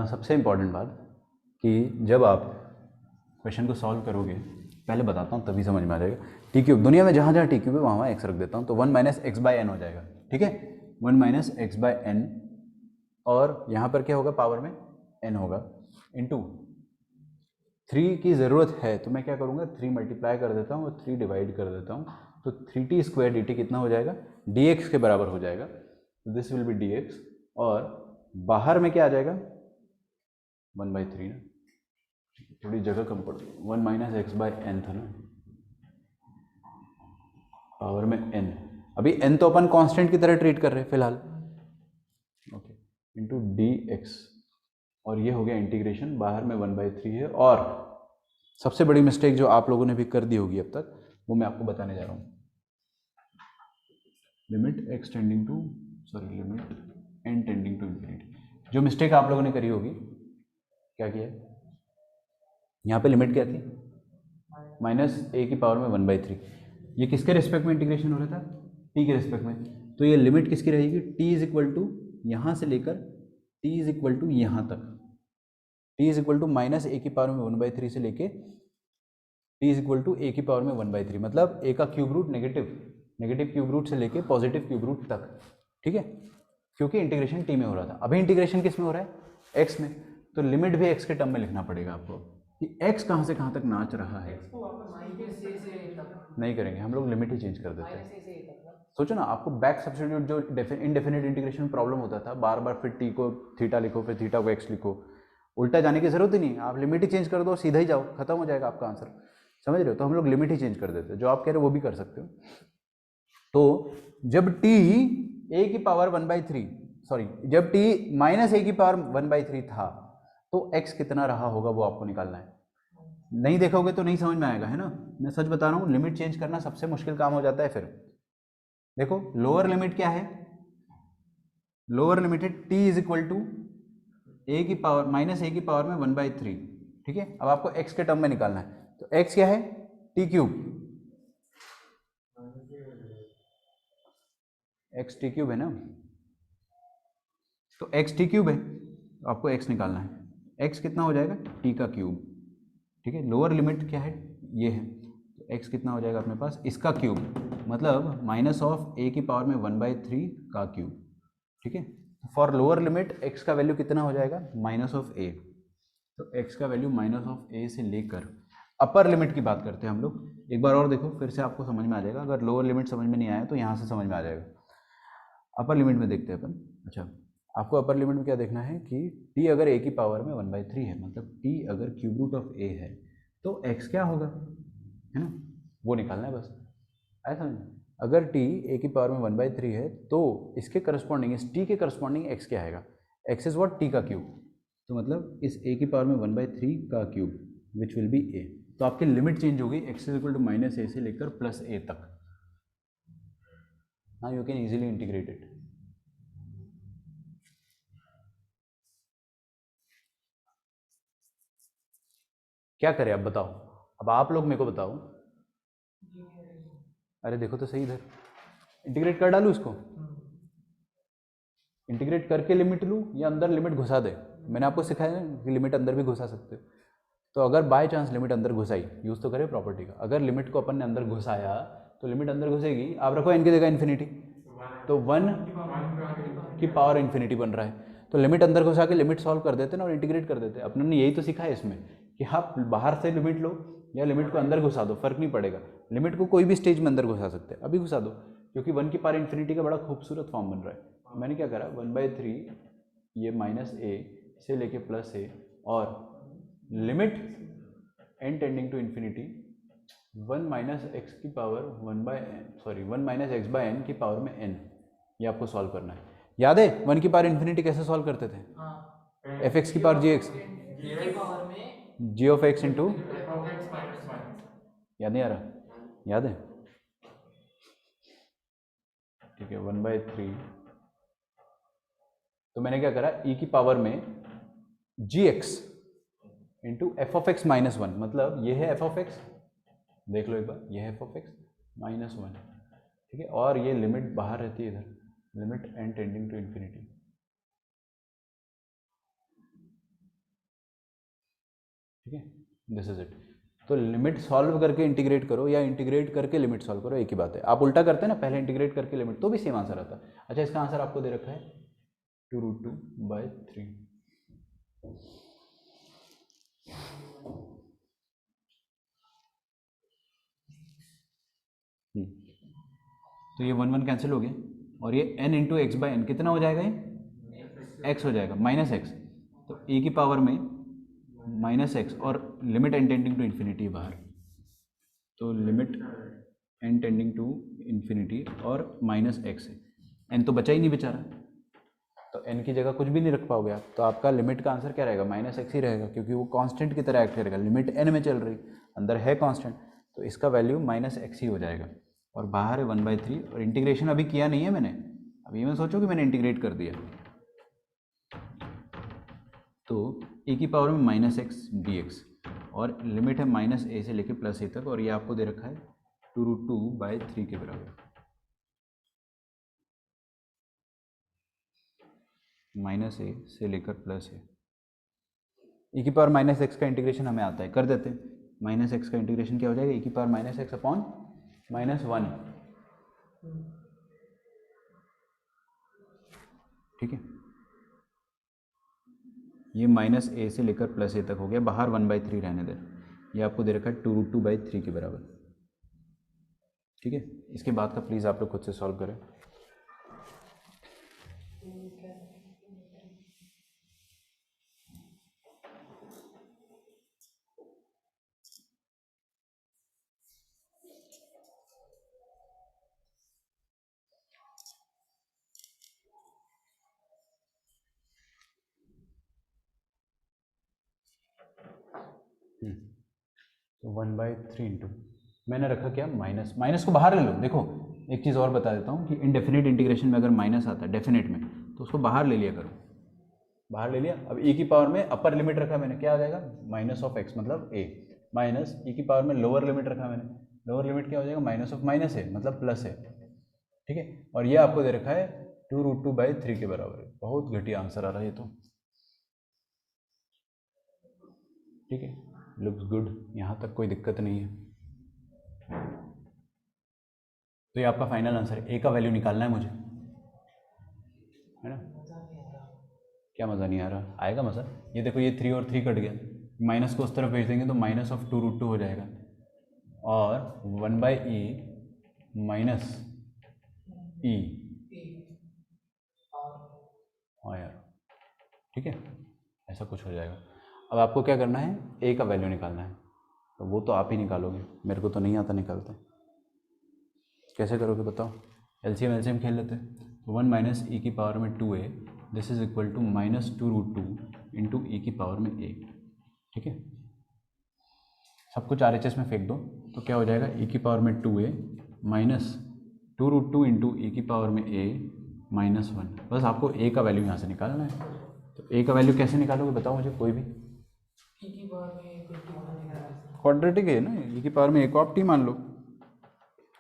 सबसे इम्पॉर्टेंट बात कि जब आप क्वेश्चन को सॉल्व करोगे, पहले बताता हूँ तभी समझ में आ जाएगा। t³ दुनिया में जहाँ जहाँ t³ है वहाँ वहाँ x रख देता हूँ, तो 1 - x/n हो जाएगा, ठीक है। 1 - x/n, और यहाँ पर क्या होगा, पावर में n होगा, इंटू 3 की ज़रूरत है तो मैं क्या करूँगा, 3 मल्टीप्लाई कर देता हूँ और 3 डिवाइड कर देता हूँ, तो 3t² dt कितना हो जाएगा, dx के बराबर हो जाएगा। दिस विल बी dx, और बाहर में क्या आ जाएगा, 1/3 ना, थोड़ी जगह कम पड़ गई, 1 - x/n था ना, पावर में n, अभी n तो अपन कांस्टेंट की तरह ट्रीट कर रहे हैं फिलहाल, ओके, इंटू डी एक्स, और ये हो गया इंटीग्रेशन, बाहर में 1/3 है। और सबसे बड़ी मिस्टेक जो आप लोगों ने भी कर दी होगी अब तक, वो मैं आपको बताने जा रहा हूँ। Limit X tending to, sorry limit N tending to infinity. जो मिस्टेक आप लोगों ने करी होगी, क्या किया, यहाँ पे लिमिट क्या थी, -a⁻⁴ ये किसके रिस्पेक्ट में इंटीग्रेशन हो रहा था, t के रिस्पेक्ट में। तो ये लिमिट किसकी रहेगी, t इज इक्वल टू यहाँ से लेकर t इज इक्वल टू यहाँ तक, t is equal to -a⁻⁴ से लेके t is equal to a⁻⁴ मतलब a का cube root negative cube root से लेके पॉजिटिव क्यूब रूट तक, ठीक है, क्योंकि इंटीग्रेशन t में हो रहा था। अभी इंटीग्रेशन किस में हो रहा है, x में, तो लिमिट भी x के टर्म में लिखना पड़ेगा आपको कि x कहाँ से कहाँ तक नाच रहा है। नहीं करेंगे हम लोग, लिमिट ही चेंज कर देते हैं। सोचो ना, आपको बैक सब्स्टिट्यूट जो इनडेफिनेट इंटीग्रेशन में प्रॉब्लम होता था, बार बार फिर t को थीटा लिखो, फिर थीटा को x लिखो, उल्टा जाने की जरूरत ही नहीं, आप लिमिट ही चेंज कर दो, सीधा ही जाओ, खत्म हो जाएगा आपका आंसर, समझ रहे हो। तो हम लोग लिमिट ही चेंज कर देते हैं, जो आप कह रहे हो वो भी कर सकते हो। तो जब t a⁻⁴ सॉरी, जब t -a⁻⁴ था, तो x कितना रहा होगा वो आपको निकालना है। नहीं देखोगे तो नहीं समझ में आएगा, है ना, मैं सच बता रहा हूँ, लिमिट चेंज करना सबसे मुश्किल काम हो जाता है। फिर देखो लोअर लिमिट क्या है, लोअर लिमिट है t is equal to -a⁻⁴ ठीक है। अब आपको x के टर्म में निकालना है, तो x क्या है, t cube, x t cube है ना, तो x t क्यूब है, तो आपको x निकालना है, x कितना हो जाएगा, t का क्यूब, ठीक है। लोअर लिमिट क्या है, ये है, तो x कितना हो जाएगा अपने पास, इसका क्यूब, मतलब -a⁻⁴ का क्यूब, ठीक है। फॉर लोअर लिमिट x का वैल्यू कितना हो जाएगा, -a, तो x का वैल्यू -a से लेकर अपर लिमिट की बात करते हैं हम लोग। एक बार और देखो, फिर से आपको समझ में आ जाएगा, अगर लोअर लिमिट समझ में नहीं आया तो यहाँ से समझ में आ जाएगा। अपर लिमिट में देखते हैं अपन। अच्छा, आपको अपर लिमिट में क्या देखना है कि t अगर a की पावर में 1/3 है, मतलब t अगर क्यूब रूट ऑफ a है, तो x क्या होगा, है ना, वो निकालना है बस, ऐसा समझ। अगर t a की पावर में 1/3 है, तो इसके करस्पॉन्डिंग, इस t के करस्पॉन्डिंग x क्या आएगा, x इज व्हाट, t का क्यूब, तो मतलब इस a की पावर में 1/3 का cube which will be a। तो आपकी लिमिट चेंज होगी, x is equal to -a से लेकर +a तक। हाँ, you can easily integrate it. क्या करें अब बताओ, अब आप लोग मेरे को बताओ। अरे देखो तो सही, इधर इंटीग्रेट कर डालूँ इसको, इंटीग्रेट करके लिमिट लूँ या अंदर लिमिट घुसा दे। मैंने आपको सिखाया है कि लिमिट अंदर भी घुसा सकते हो। तो अगर बाय चांस लिमिट अंदर घुसाई, यूज़ तो करें प्रॉपर्टी का, अगर लिमिट को अपन ने अंदर घुसाया तो लिमिट अंदर घुसेगी, आप रखो n की जगह इन्फिनिटी, तो 1 की पावर इन्फिनिटी बन रहा है। तो लिमिट अंदर घुसा के लिमिट सॉल्व कर देते ना और इंटीग्रेट कर देते। अपने ने यही तो सीखा है इसमें कि आप बाहर से लिमिट लो या लिमिट को अंदर घुसा दो, फर्क नहीं पड़ेगा। लिमिट को कोई भी स्टेज में अंदर घुसा सकते हैं, अभी घुसा दो, क्योंकि 1 की पावर इन्फिनिटी का बड़ा खूबसूरत फॉर्म बन रहा है। मैंने क्या करा, 1/3 ये -a से लेके +a और limit n tending to infinity 1 - x की पावर 1 - x/n की पावर में n, ये आपको सॉल्व करना है। याद है 1 की पावर इन्फिनिटी कैसे सॉल्व करते थे, fx की power gx, g of x into, याद नहीं आ रहा, याद है, ठीक है, 1/3। तो मैंने क्या करा, e की पावर में gx into F of x -1, मतलब ये है f ऑफ x, देख लो एक बार, ये है f ऑफ x -1, ठीक है, और ये लिमिट बाहर रहती है इधर, limit n tending to infinity, ठीक है, दिस इज इट। तो लिमिट सॉल्व करके इंटीग्रेट करो या इंटीग्रेट करके लिमिट सॉल्व करो, एक ही बात है। आप उल्टा करते हैं ना, पहले इंटीग्रेट करके लिमिट, तो भी सेम आंसर आता है। अच्छा, इसका आंसर आपको दे रखा है 2√2/3। तो ये 1 1 कैंसिल हो गया और ये n इंटू x/n कितना हो जाएगा, ये x हो जाएगा -x, तो e की पावर में -x और limit n tending to infinity बाहर, तो limit n tending to infinity और माइनस एक्स है, n तो बचा ही नहीं बेचारा, तो n की जगह कुछ भी नहीं रख पाओगे आप, तो आपका लिमिट का आंसर क्या रहेगा, माइनस एक्स ही रहेगा, क्योंकि वो कांस्टेंट की तरह एक्ट करेगा, लिमिट n में चल रही, अंदर है कांस्टेंट, तो इसका वैल्यू माइनस एक्स ही हो जाएगा, और बाहर है 1/3, और इंटीग्रेशन अभी किया नहीं है मैंने, अभी मैं सोचो कि मैंने इंटीग्रेट कर दिया, तो e की पावर में माइनस एक्स डी एक्स, और लिमिट है माइनस ए से लेके प्लस ए तक, और ये आपको दे रखा है 2√2/3 के बराबर, माइनस ए से लेकर प्लस ए, e की पावर माइनस एक्स का इंटीग्रेशन हमें आता है, कर देते हैं, माइनस एक्स का इंटीग्रेशन क्या हो जाएगा, e की पावर माइनस एक्स अपॉन -1, ठीक है, ये माइनस ए से लेकर प्लस ए तक हो गया, बाहर 1/3 रहने दें, ये आपको दे रखा है 2√2/3 के बराबर, ठीक है। इसके बाद का प्लीज़ आप लोग खुद से सॉल्व करें। तो 1/3 इंटू मैंने रखा क्या, माइनस, माइनस को बाहर ले लो, देखो एक चीज़ और बता देता हूँ कि इनडेफिनेट इंटीग्रेशन में अगर माइनस आता है डेफिनेट में, तो उसको बाहर ले लिया करो, बाहर ले लिया, अब e की पावर में अपर लिमिट रखा मैंने, क्या आ जाएगा, माइनस ऑफ x मतलब a, माइनस e की पावर में लोअर लिमिट रखा मैंने, लोअर लिमिट क्या हो जाएगा, माइनस ऑफ माइनस है मतलब प्लस है, ठीक है, और ये आपको दे रखा है 2√2/3 के बराबर है, बहुत घटिया आंसर आ रहा है ये तो, ठीक है, लुक्स गुड, यहाँ तक कोई दिक्कत नहीं है, तो ये आपका फाइनल आंसर है, ए का वैल्यू निकालना है मुझे, है ना, क्या मज़ा नहीं आ रहा, आएगा मज़ा, ये देखो ये 3 और 3 कट गया, माइनस को उस तरफ भेज देंगे तो माइनस ऑफ 2√2 हो जाएगा, और 1/e माइनस e, हाँ यार, ठीक है, ऐसा कुछ हो जाएगा। अब आपको क्या करना है, ए का वैल्यू निकालना है, तो वो तो आप ही निकालोगे, मेरे को तो नहीं आता निकालते, कैसे करोगे बताओ, एलसीएम एलसीएम खेल लेते हैं, तो 1 माइनस ई की पावर में 2a, this is equal to -2√2 into e की पावर में a, ठीक है, सब कुछ RHS में फेंक दो, तो क्या हो जाएगा, e की पावर में 2a माइनस 2√2 इंटू ई की पावर में a -1, बस आपको a का वैल्यू यहाँ से निकालना है, तो a का वैल्यू कैसे निकालोगे बताओ मुझे, कोई भी क्वाड्रेटिक है ना, e की पावर में a को आप t मान लो,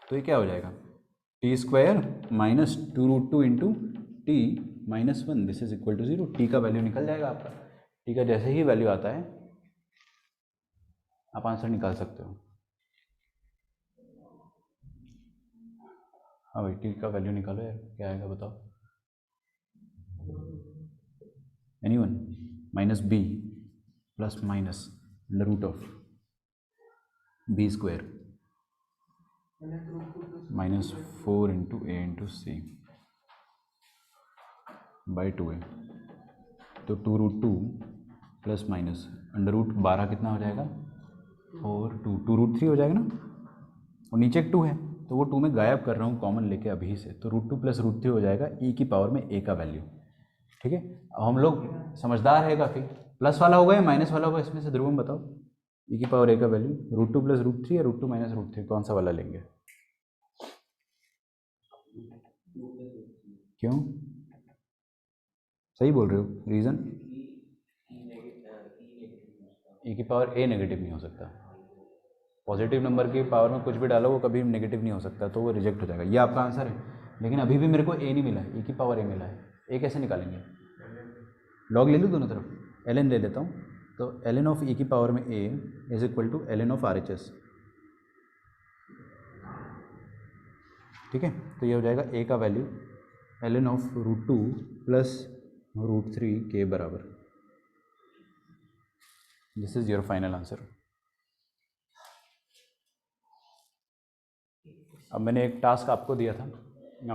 तो ये क्या हो जाएगा, t² minus 2√2 into T -1, this is equal to 0, t का वैल्यू निकल जाएगा आपका, t का जैसे ही वैल्यू आता है आप आंसर निकाल सकते हो, हाँ भाई t का वैल्यू निकालो यार, क्या आएगा बताओ, anyone, minus b plus minus under root of b² -4 into a into C by 2a, तो 2√2 प्लस माइनस अंडर रूट 12 कितना हो जाएगा, 2√3 हो जाएगा ना, और नीचे एक 2 है, तो वो 2 में गायब कर रहा हूँ कॉमन लेके अभी से, तो √2 प्लस √3 हो जाएगा e की पावर में a का वैल्यू, ठीक है। अब हम लोग समझदार है काफ़ी, प्लस वाला होगा या माइनस वाला होगा, इसमें से ध्रुवम बताओ, e की पावर a का वैल्यू √2 प्लस √3 या √2 माइनस √3, कौन सा वाला लेंगे, क्यों, सही बोल रहे हो, रीज़न, e की पावर a नेगेटिव नहीं हो सकता, पॉजिटिव नंबर की पावर में कुछ भी डालो वो कभी नेगेटिव नहीं हो सकता, तो वो रिजेक्ट हो जाएगा, ये आपका आंसर है, लेकिन अभी भी मेरे को a नहीं मिला है, e की पावर a मिला है, a कैसे निकालेंगे, लॉग ले लूँ दोनों तरफ, ln ले लेता हूँ, तो ln ऑफ e की पावर में a is equal to ln of RHS, ठीक है, तो ये हो जाएगा a का वैल्यू ln ऑफ √2 प्लस √3 के बराबर, this is your final answer. अब मैंने एक टास्क आपको दिया था,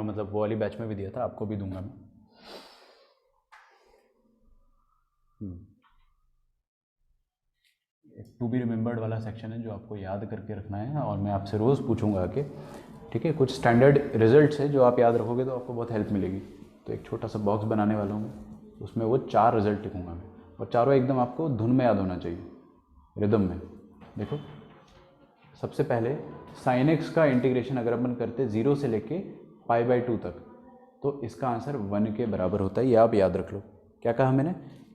मतलब वो वाली बैच में भी दिया था, आपको भी दूंगा मैं, टू बी रिमेंबर्ड वाला सेक्शन है जो आपको याद करके रखना है, और मैं आपसे रोज़ पूछूंगा आके, ठीक है। कुछ स्टैंडर्ड रिजल्ट्स है जो आप याद रखोगे तो आपको बहुत हेल्प मिलेगी। तो एक छोटा सा बॉक्स बनाने वाला हूँ, उसमें वो 4 रिजल्ट लिखूंगा मैं, और चारों एकदम आपको धुन में याद होना चाहिए, रिदम में। देखो, सबसे पहले साइन एक्स का इंटीग्रेशन अगर अपन करते 0 से लेके π/2 तक, तो इसका आंसर 1 के बराबर होता है। ये आप याद रख लो। क्या कहा मैंने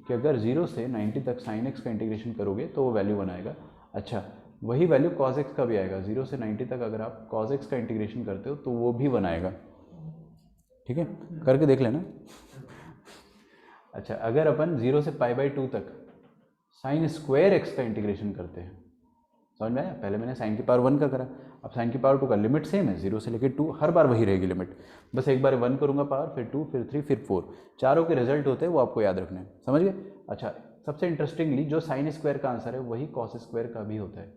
कि अगर 0 से 90 तक साइन एक्स का इंटीग्रेशन करोगे तो वो वैल्यू 1 आएगा। अच्छा, वही वैल्यू कॉस एक्स का भी आएगा। 0 से 90 तक अगर आप कॉस एक्स का इंटीग्रेशन करते हो तो वो भी 1 आएगा। ठीक है, करके देख लेना। अच्छा, अगर अपन 0 से π/2 तक साइन स्क्वायर एक्स का इंटीग्रेशन करते हैं, समझ में आया? पहले मैंने साइन की पावर 1 का करा, अब साइन की पावर 2 का। लिमिट सेम है, 0 से लेकर 2, हर बार वही रहेगी लिमिट। बस एक बार 1 करूँगा पावर, फिर 2, फिर 3, फिर 4। चारों के रिजल्ट होते हैं, वो आपको याद रखने हैं। समझ गए? अच्छा, सबसे इंटरेस्टिंगली जो साइन स्क्वायर का आंसर है वही कॉस स्क्वायर का भी होता है,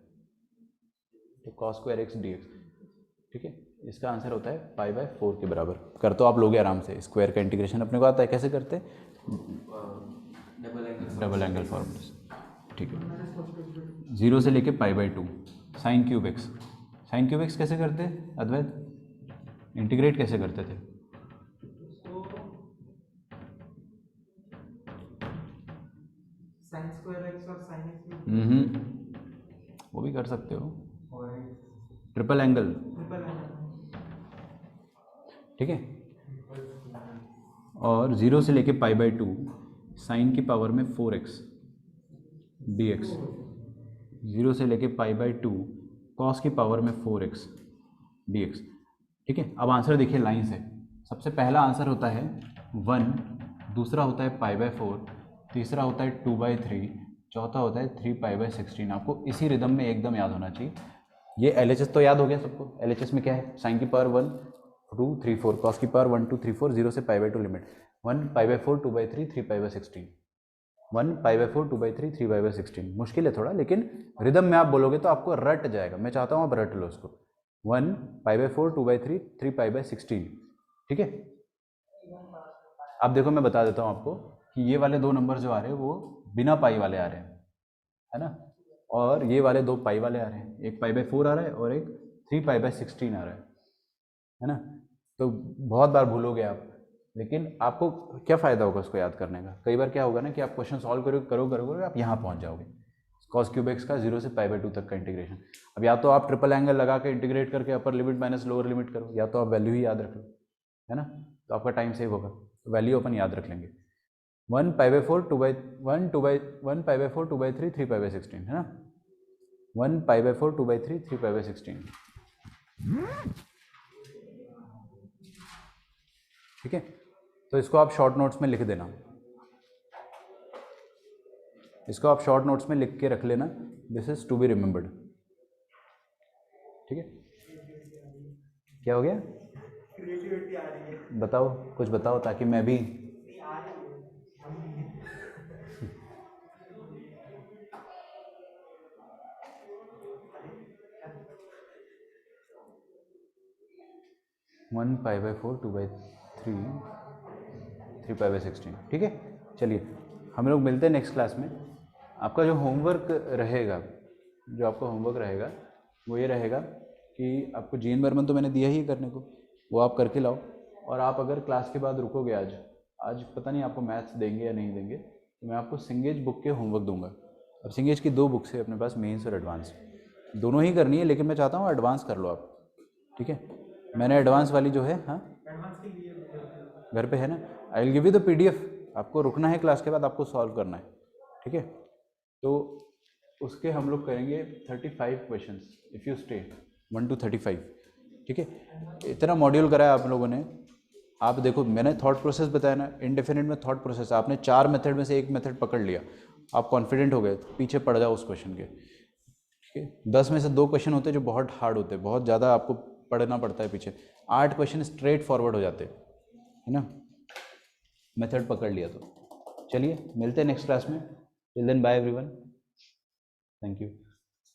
तो cos square x D x. ठीक है, इसका आंसर होता है π/4 के बराबर। कर तो आप लोगे आराम से। स्क्वायर का इंटीग्रेशन अपने को आता है, कैसे करते हैं? Double angle formula. ठीक है, 0 से लेके π/2 sine cube x. Sine cube x कैसे करते हैं अद्वैत? इंटीग्रेट कैसे करते थे? साइन स्क्वायर एक्स और साइन एक्स वो भी कर सकते हो, ट्रिपल एंगल। ठीक है, और 0 से लेके π/2 साइन की पावर में 4x dx। 0 से लेके π/2 कॉस की पावर में 4x dx। ठीक है, अब आंसर देखिए लाइन से। सबसे पहला आंसर होता है 1, दूसरा होता है π/4, तीसरा होता है 2/3, चौथा होता है 3π/16। आपको इसी रिदम में एकदम याद होना चाहिए। ये LHS तो याद हो गया सबको। LHS में क्या है? साइन की पावर 1, 2, 3, 4, कॉस की पावर 1, 2, 3, 4, 0 से π/2 लिमिट 1 π/4, 2/3, 3π/16। 1 π/4, 2/3, 3π/16। मुश्किल है थोड़ा, लेकिन रिदम में आप बोलोगे तो आपको रट जाएगा। मैं चाहता हूँ आप रट लो उसको। 1 π/4, 2/3, 3π/16। ठीक है, अब देखो मैं बता देता हूँ आपको कि ये वाले दो नंबर जो आ रहे हैं वो बिना पाई वाले आ रहे हैं, है ना, और ये वाले दो पाई वाले आ रहे हैं। एक π/4 आ रहा है और एक 3π/16 आ रहा है ना। तो बहुत बार भूलोगे आप, लेकिन आपको क्या फ़ायदा होगा उसको याद करने का? कई बार क्या होगा ना कि आप क्वेश्चन सॉल्व करोगे आप यहाँ पहुँच जाओगे। कॉस क्यूब एक्स का 0 से π/2 तक का इंटीग्रेशन। अब या तो आप ट्रिपल एंगल लगा के इंटीग्रेट करके upper limit minus lower limit करो, या तो आप वैल्यू ही याद रख लो, है ना, तो आपका टाइम सेव होगा। तो वैल्यू अपन याद रख लेंगे। 1 π/4, 1 π/4, 2/3, 3π/16, है ना। 1 π/4, 2/3, 3π/16। ठीक है, तो इसको आप शॉर्ट नोट्स में लिख देना। इसको आप शॉर्ट नोट्स में लिख के रख लेना। This is to be remembered. ठीक है, क्या हो गया? क्रिएटिविटी आ रही है। बताओ, कुछ बताओ ताकि मैं भी। वन π/4, 2/3, 3π/16। ठीक है, चलिए हम लोग मिलते हैं नेक्स्ट क्लास में। आपका जो होमवर्क रहेगा, वो ये रहेगा कि आपको जीएन बर्मन तो मैंने दिया ही करने को, वो आप करके लाओ। और आप अगर क्लास के बाद रुकोगे, आज पता नहीं आपको मैथ्स देंगे या नहीं देंगे, तो मैं आपको सिंगेज बुक के होमवर्क दूंगा। अब सिंगेज की 2 बुक्स है अपने पास, मेंस और एडवांस, दोनों ही करनी है, लेकिन मैं चाहता हूँ एडवांस कर लो आप। ठीक है, मैंने एडवांस वाली जो है, हाँ घर पे है ना, I will give you the PDF। आपको रुकना है क्लास के बाद, आपको सॉल्व करना है। ठीक है, तो उसके हम लोग करेंगे 35 questions if you stay 1 to 35। ठीक है, इतना मॉड्यूल कराया आप लोगों ने। आप देखो, मैंने थॉट प्रोसेस बताया ना, इंडेफिनिट में थॉट प्रोसेस। आपने 4 मेथड में से एक मेथड पकड़ लिया, आप कॉन्फिडेंट हो गए, तो पीछे पड़ जाओ उस क्वेश्चन के। ठीक है, 10 में से 2 क्वेश्चन होते हैं जो बहुत हार्ड होते हैं, बहुत ज़्यादा आपको पढ़ना पड़ता है पीछे। 8 क्वेश्चन स्ट्रेट फॉरवर्ड हो जाते हैं, है ना, मेथड पकड़ लिया तो। चलिए मिलते हैं नेक्स्ट क्लास में। Till then bye everyone, thank you.